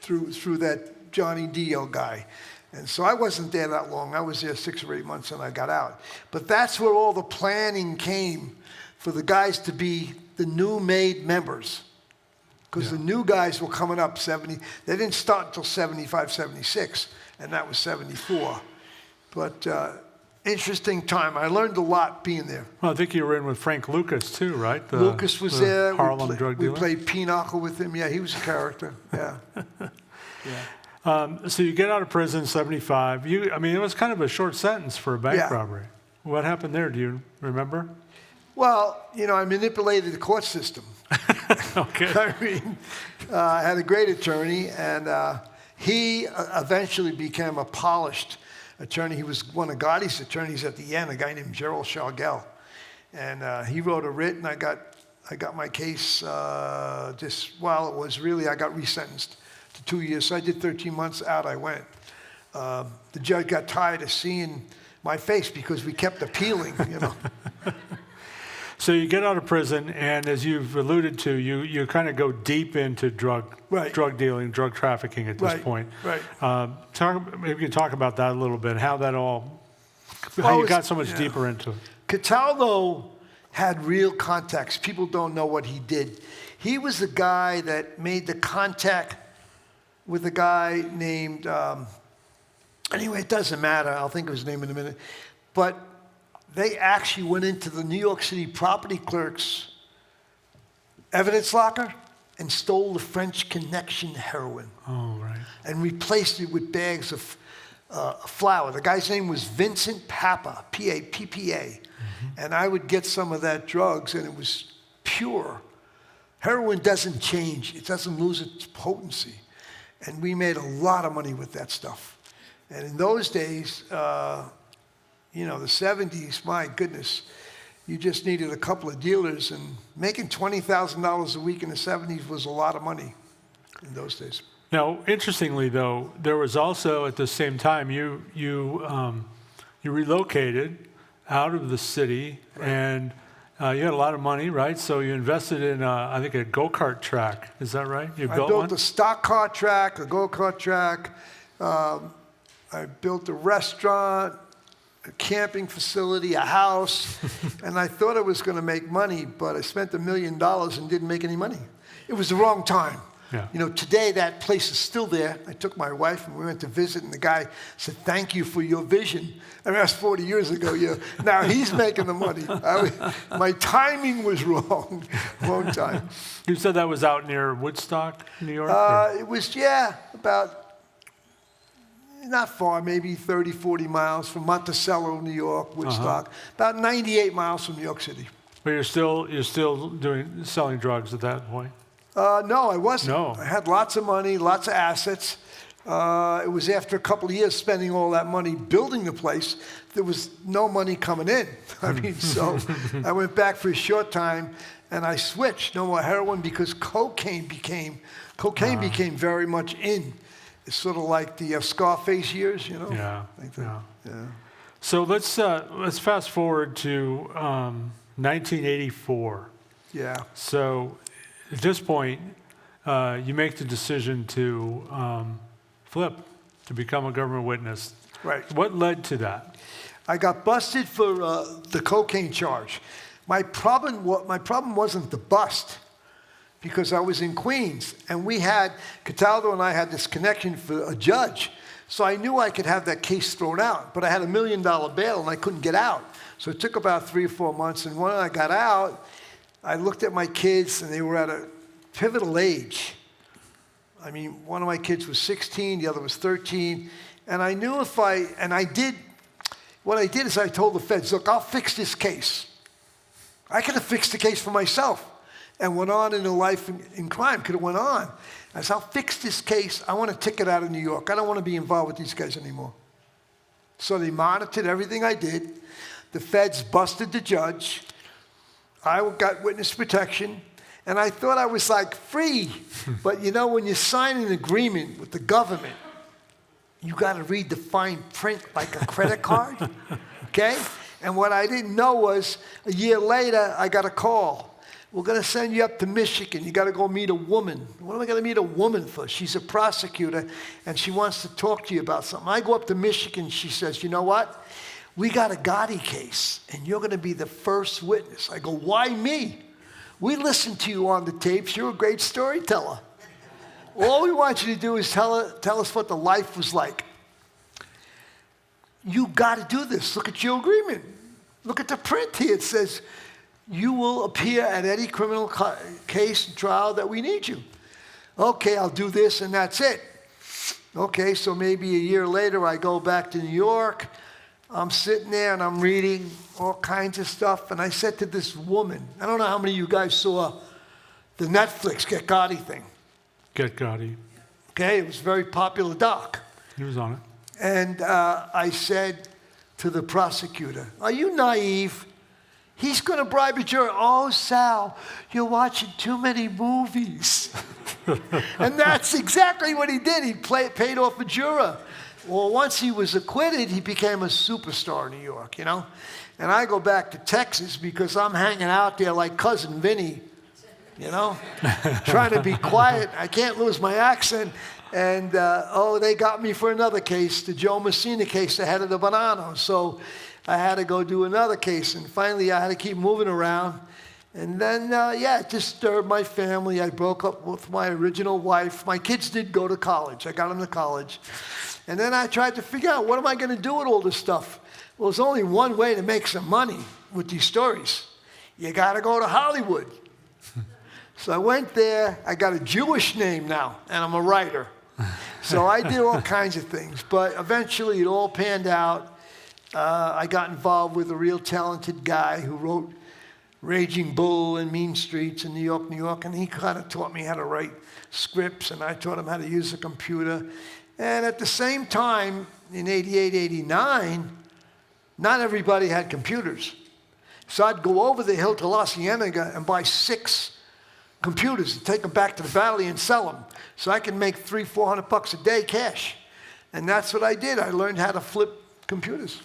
through that Johnny Dio guy. And so I wasn't there that long. I was there 6 or 8 months and I got out. But that's where all the planning came for the guys to be the new made members. Because the new guys were coming up 70. They didn't start until 75, 76. And that was 74. But interesting time. I learned a lot being there. Well, I think you were in with Frank Lucas too, right? Lucas was there. Harlem drug dealer. We played pinochle with him. Yeah, he was a character. Yeah. So you get out of prison, 75. I mean, it was kind of a short sentence for a bank robbery. What happened there? Do you remember? Well, I manipulated the court system. Okay. I mean, I had a great attorney, and he eventually became a polished attorney. He was one of Gotti's attorneys at the end, a guy named Gerald Shargell. And he wrote a writ, and I got my case just while it was really, I got resentenced to 2 years. So I did 13 months, out I went. The judge got tired of seeing my face because we kept appealing, So you get out of prison, and as you've alluded to, you kind of go deep into drug dealing, drug trafficking at this point. Right. Maybe you can talk about that a little bit, how you got so much deeper into it. Cataldo had real contacts. People don't know what he did. He was the guy that made the contact with a guy named, anyway, it doesn't matter. I'll think of his name in a minute. But they actually went into the New York City property clerk's evidence locker and stole the French Connection heroin. Oh, right. And replaced it with bags of flour. The guy's name was Vincent Papa, P-A-P-P-A. Mm-hmm. And I would get some of that drugs, and it was pure. Heroin doesn't change. It doesn't lose its potency. And we made a lot of money with that stuff. And in those days, the 70s, my goodness, you just needed a couple of dealers, and making $20,000 a week in the 70s was a lot of money in those days. Now, interestingly, though, there was also at the same time you relocated out of the city, and you had a lot of money, right? So you invested in, I think, a go-kart track. Is that right? I built a stock car track, a go-kart track. I built a restaurant, a camping facility, a house, and I thought I was going to make money, but I spent $1 million and didn't make any money. It was the wrong time. Yeah. Today that place is still there. I took my wife and we went to visit, and the guy said, "Thank you for your vision." I mean, that's 40 years ago. Yeah. Now he's making the money. My timing was wrong. Wrong time. You said that was out near Woodstock, New York? It was, about, not far, maybe 30, 40 miles from Monticello, New York, Woodstock. About 98 miles from New York City. But you're still selling drugs at that point? No, I wasn't. No. I had lots of money, lots of assets. It was after a couple of years spending all that money building the place, there was no money coming in. I mean, so I went back for a short time, and I switched. No more heroin, because cocaine became very much in. It's sort of like the Scarface years, Yeah. Like that. Yeah. So let's fast forward to 1984. Yeah. So at this point, you make the decision to flip, to become a government witness. Right. What led to that? I got busted for the cocaine charge. My problem wasn't the bust, because I was in Queens, and Cataldo and I had this connection for a judge. So I knew I could have that case thrown out, but I had $1 million bail and I couldn't get out. So it took about 3 or 4 months, and when I got out, I looked at my kids, and they were at a pivotal age. I mean, one of my kids was 16, the other was 13, and I knew what I did is I told the feds, "Look, I'll fix this case." I could have fixed the case for myself and went on in a life in crime, could have went on. I said, "I'll fix this case. I want a ticket out of New York. I don't want to be involved with these guys anymore." So they monitored everything I did. The feds busted the judge. I got witness protection, And I thought I was like free. But you know, when you sign an agreement with the government, you got to read the fine print like a credit card, okay? And what I didn't know was a year later, I got a call. We're going to send you up to Michigan. You got to go meet a woman. What am I going to meet a woman for? She's a prosecutor, and she wants to talk to you about something. I go up to Michigan. She says, you know what? We got a Gotti case, and you're going to be the first witness. I go, why me? We listened to you on the tapes. You're a great storyteller. All we want you to do is tell us what the life was like. You got to do this. Look at your agreement. Look at the print here. It says, you will appear at any criminal case and trial that we need you. Okay, I'll do this, and that's it. Okay, so maybe a year later, I go back to New York. I'm sitting there, and I'm reading all kinds of stuff. And I said to this woman, I don't know how many of you guys saw the Netflix Get Gotti thing. Get Gotti. Okay, it was a very popular doc. He was on it. And I said to the prosecutor, are you naive? He's going to bribe a juror. Oh, Sal, you're watching too many movies. And that's exactly what he did. He paid off a juror. Well, once he was acquitted, he became a superstar in New York, you know. And I go back to Texas because I'm hanging out there like Cousin Vinny, you know, trying to be quiet. I can't lose my accent. And, they got me for another case, the Joe Messina case, the head of the Bonanno. So I had to go do another case, and finally I had to keep moving around. And then, it disturbed my family. I broke up with my original wife. My kids did go to college. I got them to college. And then I tried to figure out, what am I going to do with all this stuff? Well, there's only one way to make some money with these stories. You got to go to Hollywood. So I went there. I got a Jewish name now, and I'm a writer. So I did all kinds of things. But eventually it all panned out. I got involved with a real talented guy who wrote Raging Bull and Mean Streets in New York, and he kind of taught me how to write scripts, and I taught him how to use a computer. And at the same time, in 88, 89, not everybody had computers. So I'd go over the hill to La Cienega and buy 6 computers and take them back to the valley and sell them. So I could make $300-400 a day cash. And that's what I did. I learned how to flip computers.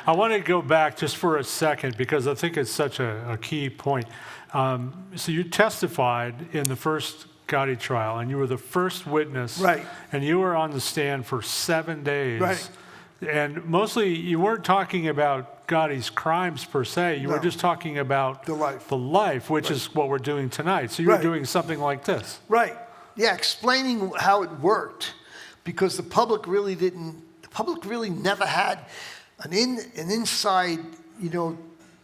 I want to go back just for a second because I think it's such a key point. So you testified in the first Gotti trial, and you were the first witness. Right. And you were on the stand for 7 days. Right. And mostly you weren't talking about Gotti's crimes per se. You were just talking about the life, which is what we're doing tonight. So you were doing something like this. Right. Yeah, explaining how it worked, because the public really never had an inside,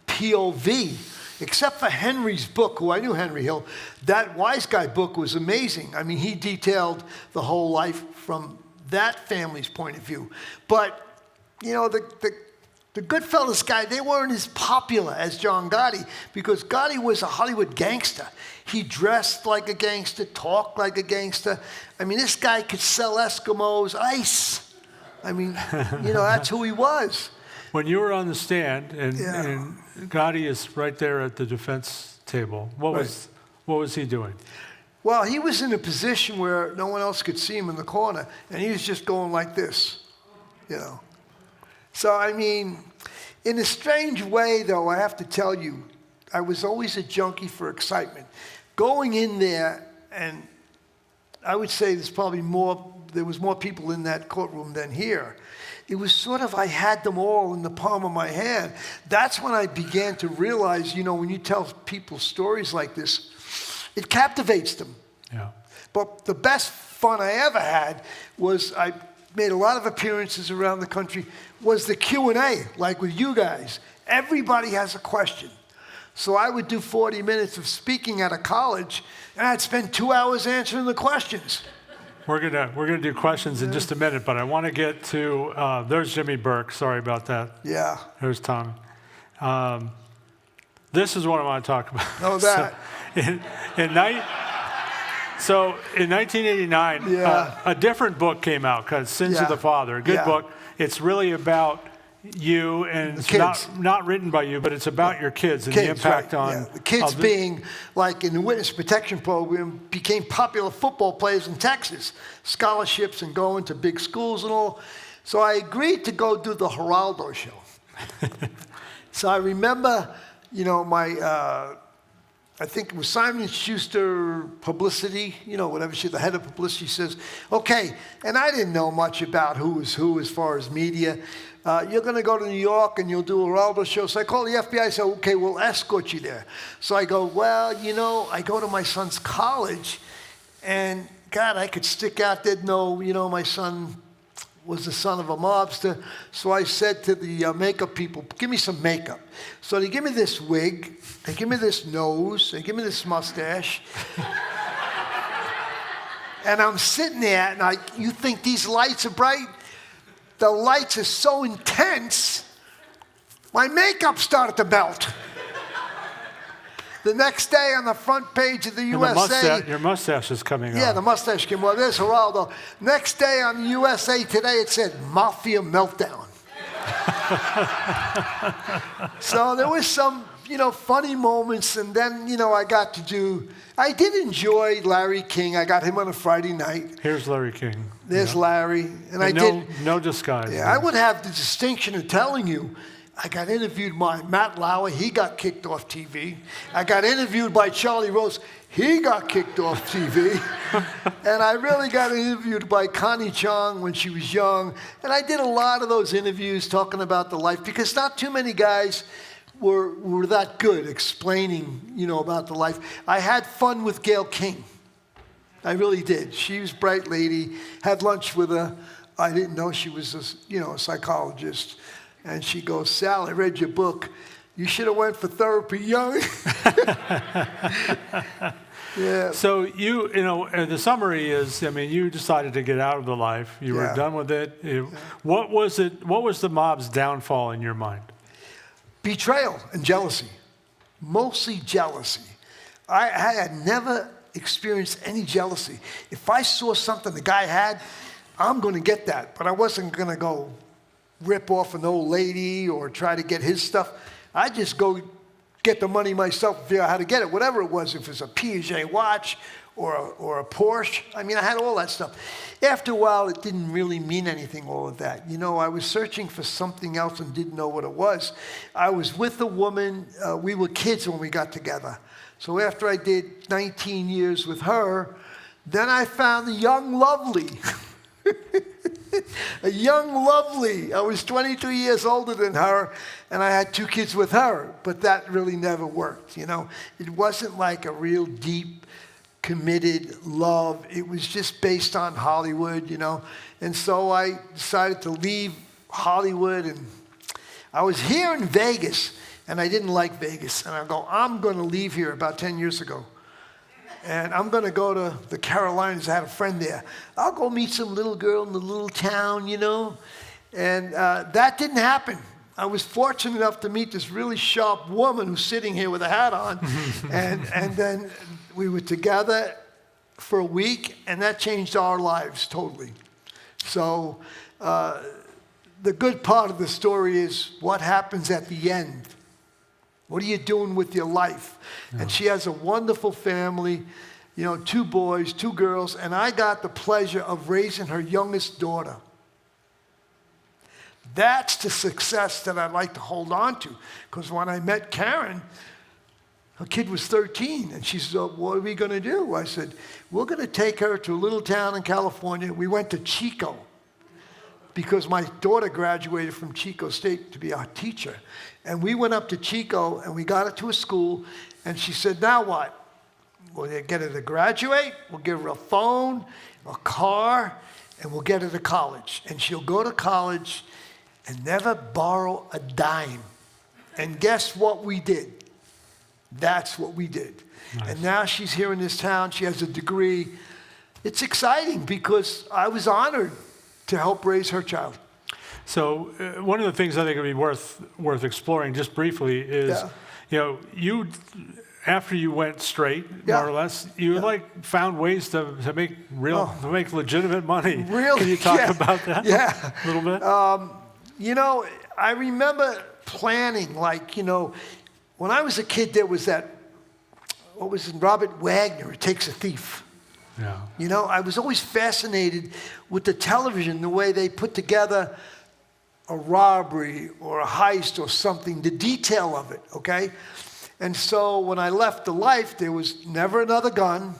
POV, except for Henry's book, who I knew Henry Hill. That Wise Guy book was amazing. I mean, he detailed the whole life from that family's point of view. But, the Goodfellas guy, they weren't as popular as John Gotti, because Gotti was a Hollywood gangster. He dressed like a gangster, talked like a gangster. I mean, this guy could sell Eskimos ice. I mean, that's who he was. When you were on the stand, and Gotti is right there at the defense table, what was he doing? Well, he was in a position where no one else could see him in the corner, and he was just going like this, So, I mean, in a strange way, though, I have to tell you, I was always a junkie for excitement. Going in there, and I would say there was more people in that courtroom than here. It was sort of, I had them all in the palm of my hand. That's when I began to realize, when you tell people stories like this, it captivates them. Yeah. But the best fun I ever had was, I made a lot of appearances around the country, was the Q&A, like with you guys. Everybody has a question. So I would do 40 minutes of speaking at a college, and I'd spend 2 hours answering the questions. We're gonna do questions in just a minute, but I want to get to there's Jimmy Burke. Sorry about that. Yeah. There's Tommy. This is what I want to talk about. Oh, that. So in 1989, a different book came out called Sins of the Father. A good book. It's really about you, and The it's kids. not written by you, but it's about your kids and the impact right, on yeah. The kids being like in the witness protection program became popular football players in Texas, scholarships and going to big schools and all. So I agreed to go do the Geraldo show. So I remember, you know, I think it was Simon & Schuster Publicity, you know, whatever she, the head of publicity says, okay, and I didn't know much about who was who as far as media. You're going to go to New York and you'll do a Geraldo show. So I called the FBI. I said, okay, we'll escort you there. So I go, well, you know, I go to my son's college, and God, I could stick out there. No, you know, my son was the son of a mobster. So I said to the makeup people, give me some makeup. So they give me this wig, they give me this nose, they give me this mustache. And I'm sitting there, and you think these lights are bright? The lights are so intense, my makeup started to melt. The next day on the front page of the USA. Your mustache is coming Yeah, off. the mustache came. Well, there's Geraldo. Next day on the USA Today, it said Mafia meltdown. So there was some, you know, funny moments, and then, you know, I did enjoy Larry King. I got him on a Friday night. Here's Larry King. There's Larry. And no disguise. Yeah, I would have the distinction of telling you, I got interviewed by Matt Lauer. He got kicked off TV. I got interviewed by Charlie Rose. He got kicked off TV. And I really got interviewed by Connie Chung when she was young. And I did a lot of those interviews talking about the life, because not too many guys were that good explaining, you know, about the life. I had fun with Gayle King. I really did. She was a bright lady. Had lunch with her. I didn't know she was a psychologist. And she goes, Sal, I read your book. You should have went for therapy young. Yeah. So you know, the summary is, I mean, you decided to get out of the life. You were done with it. What was it? What was the mob's downfall in your mind? Betrayal and jealousy. Mostly jealousy. I had never experienced any jealousy. If I saw something the guy had, I'm going to get that. But I wasn't going to go rip off an old lady or try to get his stuff. I just go get the money myself, figure out how to get it, whatever it was, if it's a Piaget watch or a Porsche. I mean, I had all that stuff. After a while, it didn't really mean anything, all of that. You know, I was searching for something else and didn't know what it was. I was with a woman. We were kids when we got together. So after I did 19 years with her, then I found the young lovely. A young lovely. I was 22 years older than her, and I had 2 kids with her, but that really never worked, you know. It wasn't like a real deep, committed love. It was just based on Hollywood, you know. And so I decided to leave Hollywood, and I was here in Vegas, and I didn't like Vegas. And I go, I'm going to leave here about 10 years ago. And I'm going to go to the Carolinas. I had a friend there. I'll go meet some little girl in the little town, you know. And that didn't happen. I was fortunate enough to meet this really sharp woman who's sitting here with a hat on. and then we were together for a week, and that changed our lives totally. So the good part of the story is what happens at the end. What are you doing with your life? Yeah. And she has a wonderful family, you know, 2 boys, 2 girls, and I got the pleasure of raising her youngest daughter. That's the success that I'd like to hold on to, because when I met Karen, her kid was 13, and she said, what are we going to do? I said, we're going to take her to a little town in California. We went to Chico, because my daughter graduated from Chico State to be a teacher. And we went up to Chico, and we got her to a school, and she said, now what? We'll get her to graduate, we'll give her a phone, a car, and we'll get her to college. And she'll go to college and never borrow a dime. And guess what we did? That's what we did. Nice. And now she's here in this town, she has a degree. It's exciting because I was honored to help raise her child. So one of the things I think would be worth exploring just briefly is, you know, after you went straight, more or less, you like found ways to make to make legitimate money. Really? Can you talk about that a little bit? You know, I remember planning, like, when I was a kid, there was that, what was it, Robert Wagner, It Takes a Thief. Yeah. I was always fascinated with the television, the way they put together a robbery or a heist or something, the detail of it, okay? And so when I left the life, there was never another gun.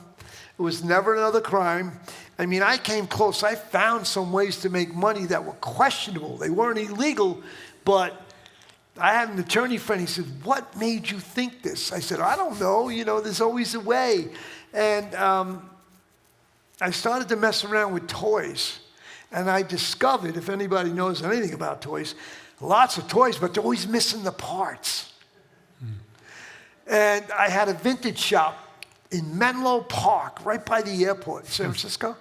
It was never another crime. I mean, I came close. I found some ways to make money that were questionable. They weren't illegal, but I had an attorney friend. He said, "What made you think this?" I said, "I don't know. There's always a way." And I started to mess around with toys. And I discovered, if anybody knows anything about toys, lots of toys, but they're always missing the parts. And I had a vintage shop in Menlo Park, right by the airport in San Francisco.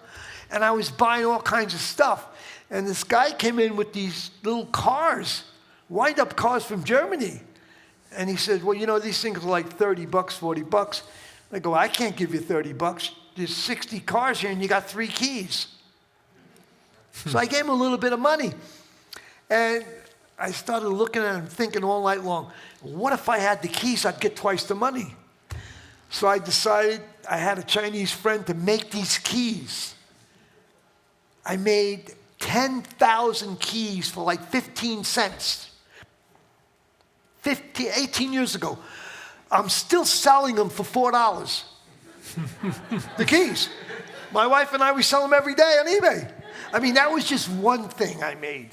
And I was buying all kinds of stuff. And this guy came in with these little cars, wind-up cars from Germany. And he said, "Well, these things are like $30, $40. I go, "I can't give you $30. There's 60 cars here and you got 3 keys. So I gave him a little bit of money. And I started looking at him, thinking all night long, what if I had the keys? I'd get twice the money. So I decided, I had a Chinese friend to make these keys. I made 10,000 keys for like 15 cents. 18 years ago. I'm still selling them for $4. The keys. My wife and I, we sell them every day on eBay. I mean, that was just one thing I made.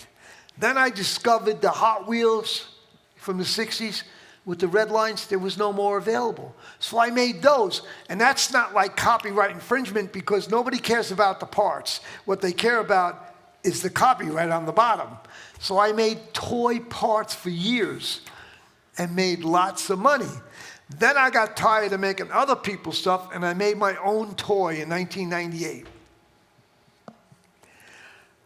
Then I discovered the Hot Wheels from the 60s with the red lines. There was no more available. So I made those. And that's not like copyright infringement because nobody cares about the parts. What they care about is the copyright on the bottom. So I made toy parts for years and made lots of money. Then I got tired of making other people's stuff, and I made my own toy in 1998.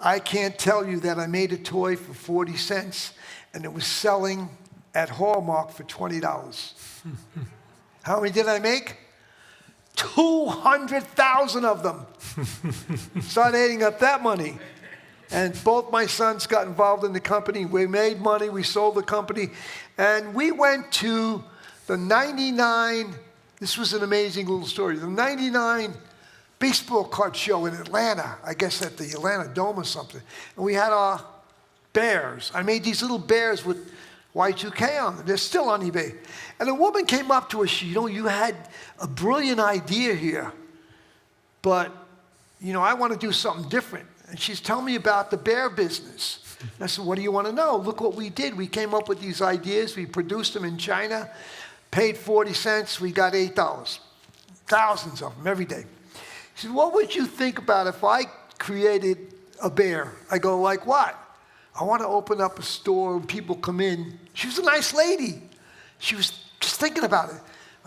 I can't tell you that I made a toy for 40 cents, and it was selling at Hallmark for $20. How many did I make? 200,000 of them. Started adding up that money. And both my sons got involved in the company. We made money. We sold the company. And we went to the 99, this was an amazing little story, the 99 baseball card show in Atlanta, I guess at the Atlanta Dome or something. And we had our bears. I made these little bears with Y2K on them. They're still on eBay. And a woman came up to us, you had a brilliant idea here, but, I want to do something different. And she's telling me about the bear business. And I said, what do you want to know? Look what we did. We came up with these ideas. We produced them in China, paid 40 cents. We got $8. Thousands of them every day. She said, what would you think about if I created a bear? I go, like what? I want to open up a store and people come in. She was a nice lady. She was just thinking about it.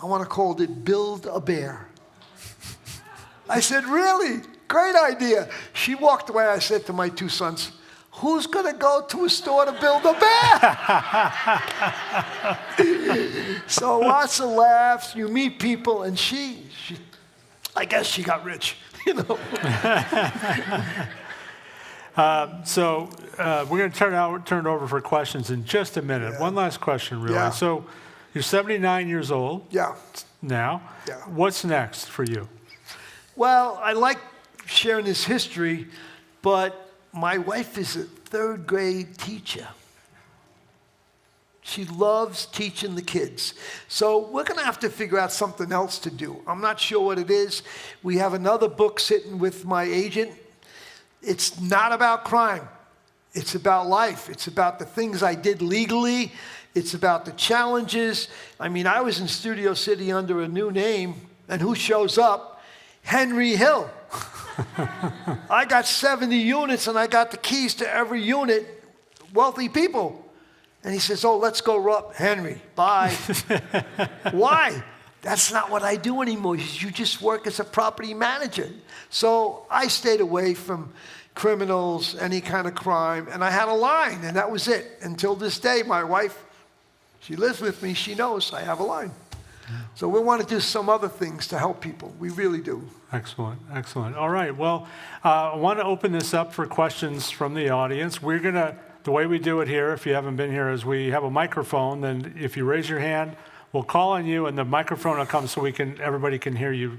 I want to call it Build a Bear. I said, really? Great idea. She walked away. I said to my 2 sons, who's going to go to a store to build a bear? So lots of laughs. You meet people, and she I guess she got rich, So we're going to turn it over for questions in just a minute. Yeah. One last question, really. Yeah. So you're 79 years old. Yeah. Now. Yeah. What's next for you? Well, I like sharing this history, but my wife is a 3rd grade teacher. She loves teaching the kids. So we're going to have to figure out something else to do. I'm not sure what it is. We have another book sitting with my agent. It's not about crime. It's about life. It's about the things I did legally. It's about the challenges. I mean, I was in Studio City under a new name, and who shows up? Henry Hill. I got 70 units, and I got the keys to every unit, wealthy people. And he says, oh, let's go rob Henry. Bye. Why? That's not what I do anymore. He says, you just work as a property manager. So I stayed away from criminals, any kind of crime, and I had a line, and that was it. Until this day, my wife, she lives with me. She knows I have a line. So we want to do some other things to help people. We really do. Excellent, excellent. All right, well, I want to open this up for questions from the audience. We're going to the way we do it here, if you haven't been here, is we have a microphone. Then if you raise your hand, we'll call on you, and the microphone will come so everybody can hear you,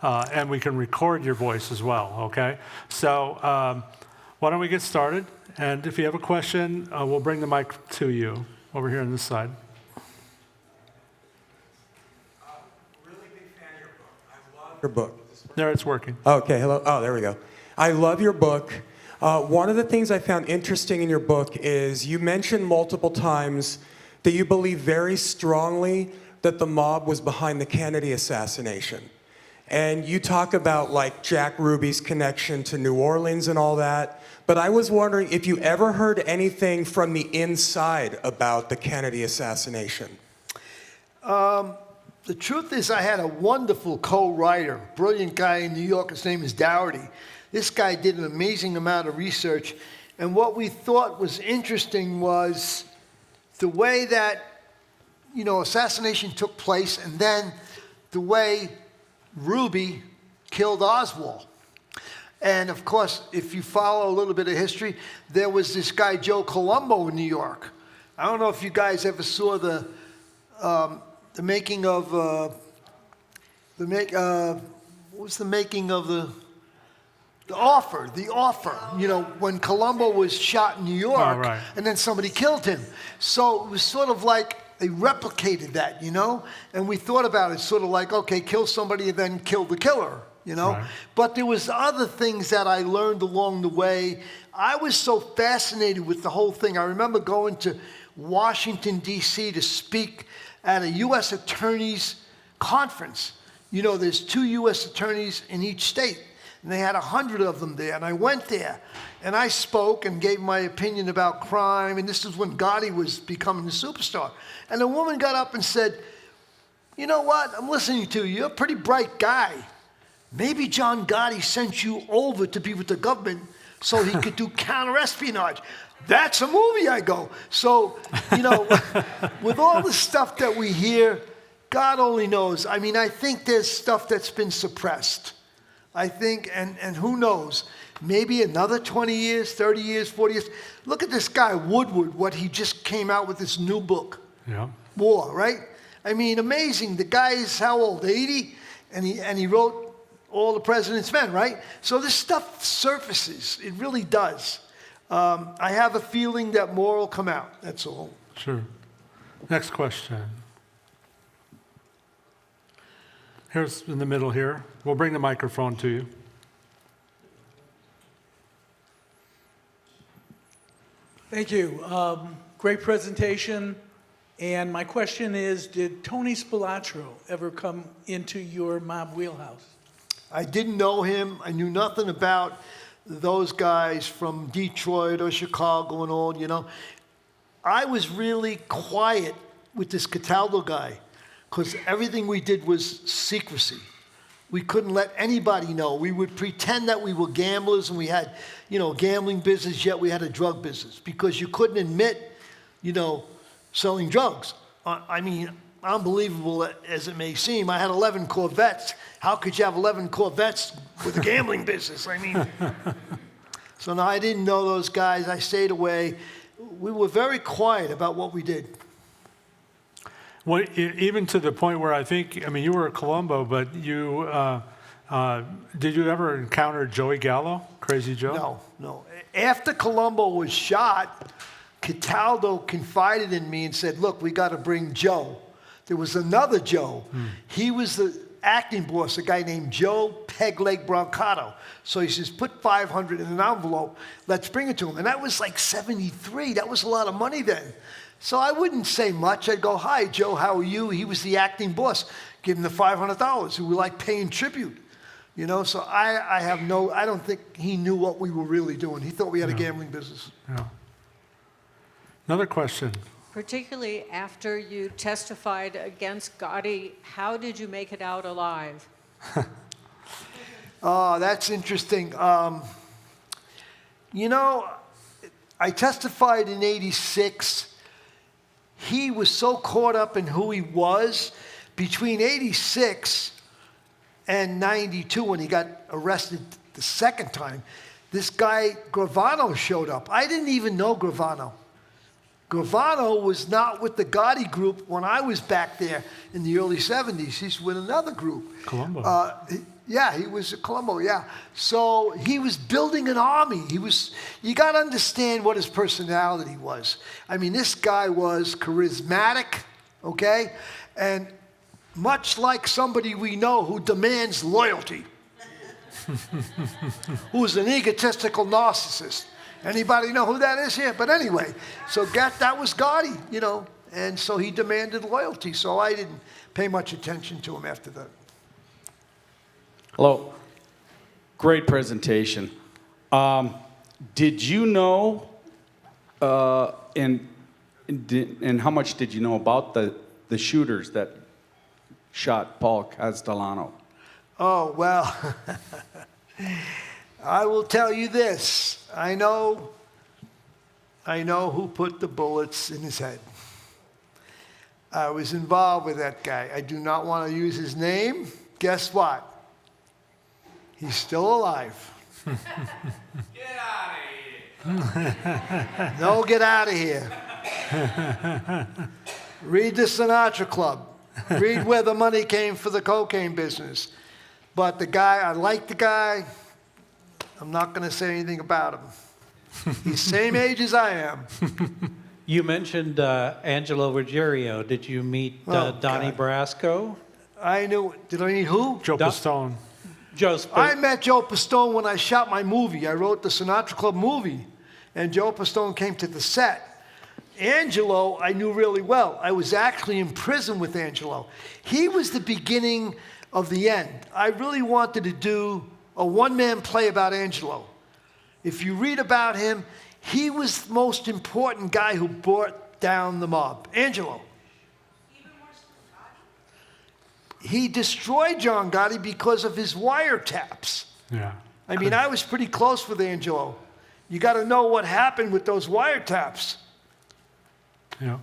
and we can record your voice as well, okay? So why don't we get started? And if you have a question, we'll bring the mic to you over here on this side. Really big fan of your book. I love your book. There, it's working. Okay, hello. Oh, there we go. I love your book. One of the things I found interesting in your book is you mentioned multiple times that you believe very strongly that the mob was behind the Kennedy assassination. And you talk about like Jack Ruby's connection to New Orleans and all that. But I was wondering if you ever heard anything from the inside about the Kennedy assassination. The truth is, I had a wonderful co-writer, brilliant guy in New York. His name is Dougherty. This guy did an amazing amount of research. And what we thought was interesting was the way that, assassination took place, and then the way Ruby killed Oswald. And of course, if you follow a little bit of history, there was this guy, Joe Colombo, in New York. I don't know if you guys ever saw the making of what was the making of the offer, when Colombo was shot in New York, Oh, right. and then somebody killed him. So it was sort of like they replicated that, and we thought about it sort of like, okay, kill somebody and then kill the killer, Right. But there was other things that I learned along the way. I was so fascinated with the whole thing. I remember going to Washington, D.C. to speak at a U.S. attorney's conference. There's 2 U.S. attorneys in each state, and they had 100 of them there. And I went there, and I spoke and gave my opinion about crime, and this is when Gotti was becoming the superstar. And a woman got up and said, "You know what? I'm listening to you. You're a pretty bright guy. Maybe John Gotti sent you over to be with the government so he could do counterespionage." That's a movie, I go. So, with all the stuff that we hear, God only knows. I mean, I think there's stuff that's been suppressed. I think, and who knows, maybe another 20 years, 30 years, 40 years. Look at this guy, Woodward, what he just came out with this new book. Yeah. War, right? I mean, amazing. The guy is how old, 80? And he wrote All the President's Men, right? So this stuff surfaces. It really does. I have a feeling that more will come out. That's all. Sure. Next question. Here's in the middle here. We'll bring the microphone to you. Thank you. Great presentation. And my question is, did Tony Spilotro ever come into your mob wheelhouse? I didn't know him. I knew nothing about those guys from Detroit or Chicago and all, I was really quiet with this Cataldo guy because everything we did was secrecy. We couldn't let anybody know. We would pretend that we were gamblers and we had, gambling business, yet we had a drug business because you couldn't admit, selling drugs. I mean, unbelievable as it may seem, I had 11 Corvettes. How could you have 11 Corvettes with a gambling business? I mean, so no, I didn't know those guys. I stayed away. We were very quiet about what we did. Well, even to the point where you were at Colombo, but you did you ever encounter Joey Gallo, Crazy Joe? No. After Colombo was shot, Cataldo confided in me and said, "Look, we got to bring Joe." There was another Joe. He was the acting boss, a guy named Joe Pegleg Brancato. So he says, "Put 500 in an envelope. Let's bring it to him." And that was like 73. That was a lot of money then. So I wouldn't say much. I'd go, "Hi, Joe, how are you?" He was the acting boss. Give him the $500. We were like paying tribute. So I don't think he knew what we were really doing. He thought we had a gambling business. Yeah. Another question. Particularly after you testified against Gotti, how did you make it out alive? Oh, that's interesting. I testified in '86. He was so caught up in who he was. Between '86 and '92, when he got arrested the second time, this guy Gravano showed up. I didn't even know Gravano. Gravano was not with the Gotti group when I was back there in the early 70s. He's with another group. Colombo. Yeah, he was at Colombo, yeah. So he was building an army. You got to understand what his personality was. I mean, this guy was charismatic, okay? And much like somebody we know who demands loyalty, who's an egotistical narcissist. Anybody know who that is here? But anyway, so that was Gotti, you know, and so he demanded loyalty. So I didn't pay much attention to him after that. Hello. Great presentation. Did you know, and how much did you know about the shooters that shot Paul Castellano? Oh, well, I will tell you this. I know who put the bullets in his head. I was involved with that guy. I do not want to use his name. Guess what? He's still alive. Get out of here. No, get out of here. Read the Sinatra Club. Read where the money came for the cocaine business. But the guy, I like the guy. I'm not going to say anything about him. He's same age as I am. You mentioned Angelo Ruggiero. Did you meet Donnie God. Brasco? I knew. Did I meet who? Joe Pistone. I met Joe Pistone when I shot my movie. I wrote the Sinatra Club movie, and Joe Pistone came to the set. Angelo, I knew really well. I was actually in prison with Angelo. He was the beginning of the end. I really wanted to do a one-man play about Angelo. If you read about him, he was the most important guy who brought down the mob. Angelo. He destroyed John Gotti because of his wiretaps. Yeah. I mean, I was pretty close with Angelo. You got to know what happened with those wiretaps. Yeah.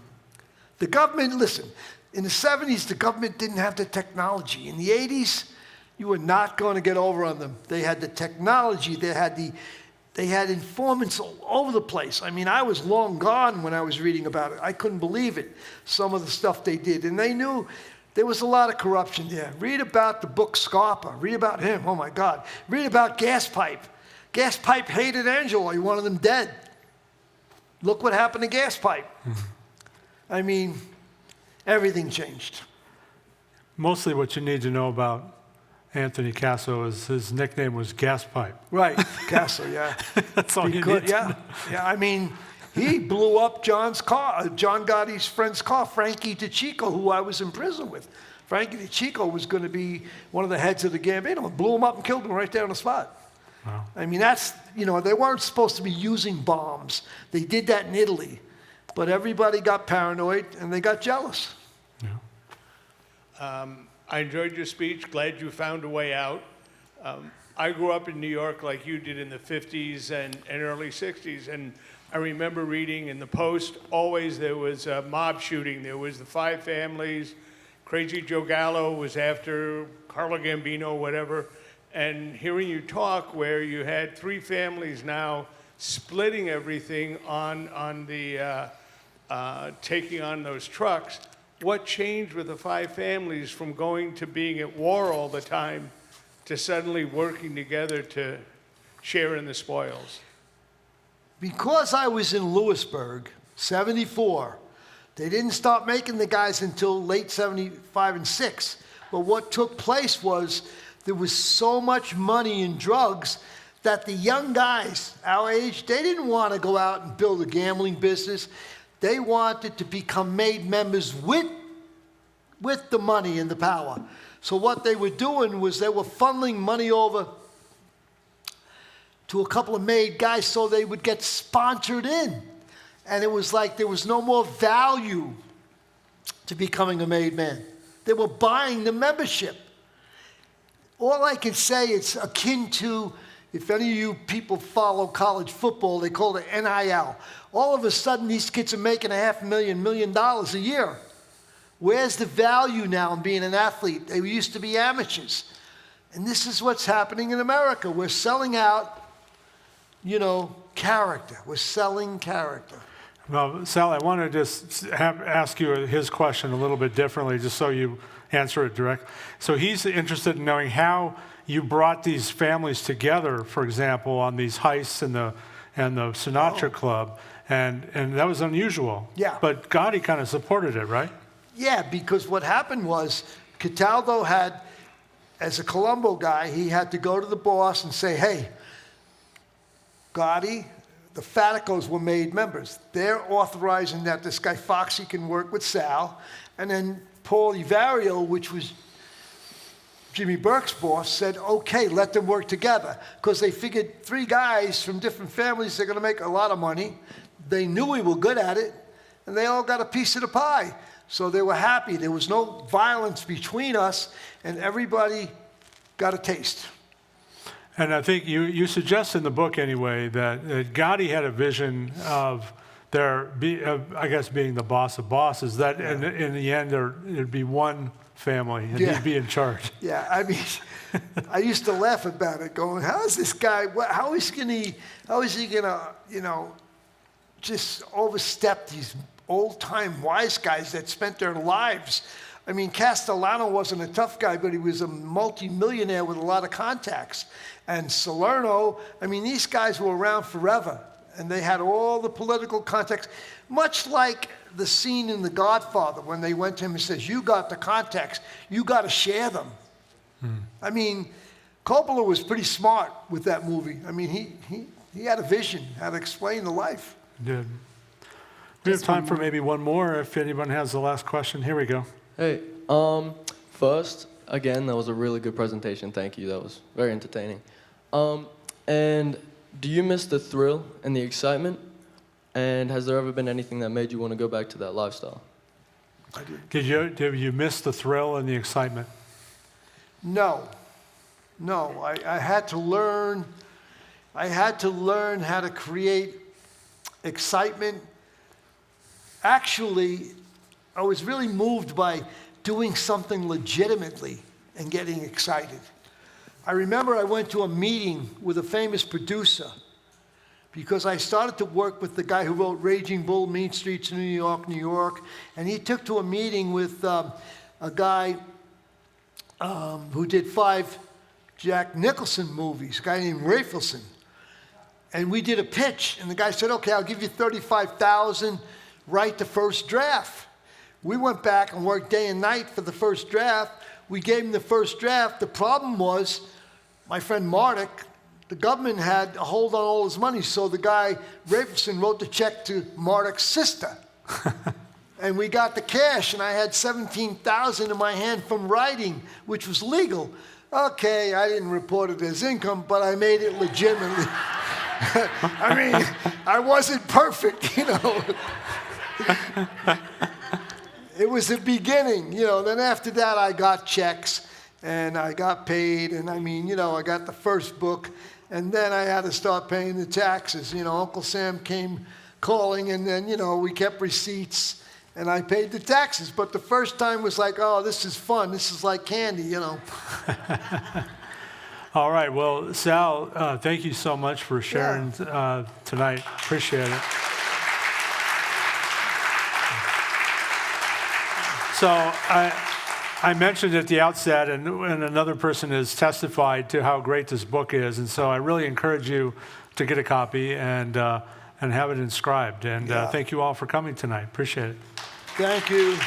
The government, listen, in the 70s, the government didn't have the technology. In the 80s, you were not going to get over on them. They had the technology. They had informants all over the place. I mean, I was long gone when I was reading about it. I couldn't believe it, some of the stuff they did. And they knew there was a lot of corruption there. Read about the book Scarpa. Read about him. Oh, my God. Read about Gas Pipe. Gas Pipe hated Angelo. He wanted him dead. Look what happened to Gas Pipe. I mean, everything changed. Mostly what you need to know about Anthony Casso is his nickname was Gas Pipe. Right, Casso, yeah. That's all you need to know. Yeah, I mean, he blew up John's car, John Gotti's friend's car, Frankie DeCicco, who I was in prison with. Frankie DeCicco was going to be one of the heads of the Gambino, blew him up and killed him right there on the spot. Wow. I mean, that's, you know, they weren't supposed to be using bombs. They did that in Italy. But everybody got paranoid and they got jealous. Yeah. I enjoyed your speech. Glad you found a way out. I grew up in New York like you did in the 50s and early 60s. And I remember reading in the Post, always there was a mob shooting. There was the 5 families. Crazy Joe Gallo was after Carlo Gambino, whatever. And hearing you talk where you had 3 families now splitting everything on the taking on those trucks. What changed with the 5 families from going to being at war all the time to suddenly working together to share in the spoils? Because I was in Lewisburg, 74, they didn't start making the guys until late 75 and 6. But what took place was there was so much money in drugs that the young guys, our age, they didn't want to go out and build a gambling business. They wanted to become made members with the money and the power. So what they were doing was they were funneling money over to a couple of made guys so they would get sponsored in. And it was like there was no more value to becoming a made man. They were buying the membership. All I can say, it's akin to, if any of you people follow college football, they call it NIL. All of a sudden, these kids are making $500,000, $1 million a year. Where's the value now in being an athlete? They used to be amateurs. And this is what's happening in America. We're selling out character. We're selling character. Well, Sal, I want to just ask you his question a little bit differently, just so you answer it direct. So he's interested in knowing how you brought these families together, for example, on these heists and the Sinatra Club, and that was unusual. Yeah. But Gotti kind of supported it, right? Yeah, because what happened was Cataldo had, as a Colombo guy, he had to go to the boss and say, hey, Gotti, the Faticos were made members. They're authorizing that this guy Foxy can work with Sal. And then Paul Ivario, which was Jimmy Burke's boss, said, okay, let them work together. Because they figured 3 guys from different families, they're going to make a lot of money. They knew we were good at it, and they all got a piece of the pie. So they were happy. There was no violence between us, and everybody got a taste. And I think you suggest in the book anyway that Gotti had a vision of I guess being the boss of bosses, that in the end there'd be one family and he'd be in charge. Yeah, I mean, I used to laugh about it, going, how is this guy, how is he gonna, just overstep these old-time wise guys that spent their lives? I mean, Castellano wasn't a tough guy, but he was a multi-millionaire with a lot of contacts. And Salerno, I mean, these guys were around forever, and they had all the political contacts, much like the scene in The Godfather when they went to him and says, you got the contacts, you got to share them. I mean, Coppola was pretty smart with that movie. I mean, he had a vision, how to explain the life. He did. We have time for maybe one more if anyone has the last question. Here we go. Hey, first, again, that was a really good presentation. Thank you. That was very entertaining. And do you miss the thrill and the excitement? And has there ever been anything that made you want to go back to that lifestyle? Did you miss the thrill and the excitement? No. I had to learn how to create excitement. Actually, I was really moved by doing something legitimately and getting excited. I remember I went to a meeting with a famous producer because I started to work with the guy who wrote Raging Bull, Mean Streets in New York, and he took to a meeting with a guy who did 5 Jack Nicholson movies, a guy named Rafelson. And we did a pitch, and the guy said, okay, I'll give you $35,000, write the first draft. We went back and worked day and night for the first draft. We gave him the first draft. The problem was, my friend Marduk, the government had a hold on all his money, so the guy, Rafelson, wrote the check to Marduk's sister. And we got the cash, and I had $17,000 in my hand from writing, which was legal. Okay, I didn't report it as income, but I made it legitimately. I mean, I wasn't perfect, It was the beginning, Then after that, I got checks, and I got paid, and I mean, I got the first book, and then I had to start paying the taxes. Uncle Sam came calling, and then, we kept receipts, and I paid the taxes. But the first time was like, oh, this is fun. This is like candy, All right. Well, Sal, thank you so much for sharing tonight. Appreciate it. So I mentioned at the outset, and another person has testified to how great this book is, and so I really encourage you to get a copy and have it inscribed. And thank you all for coming tonight. Appreciate it. Thank you.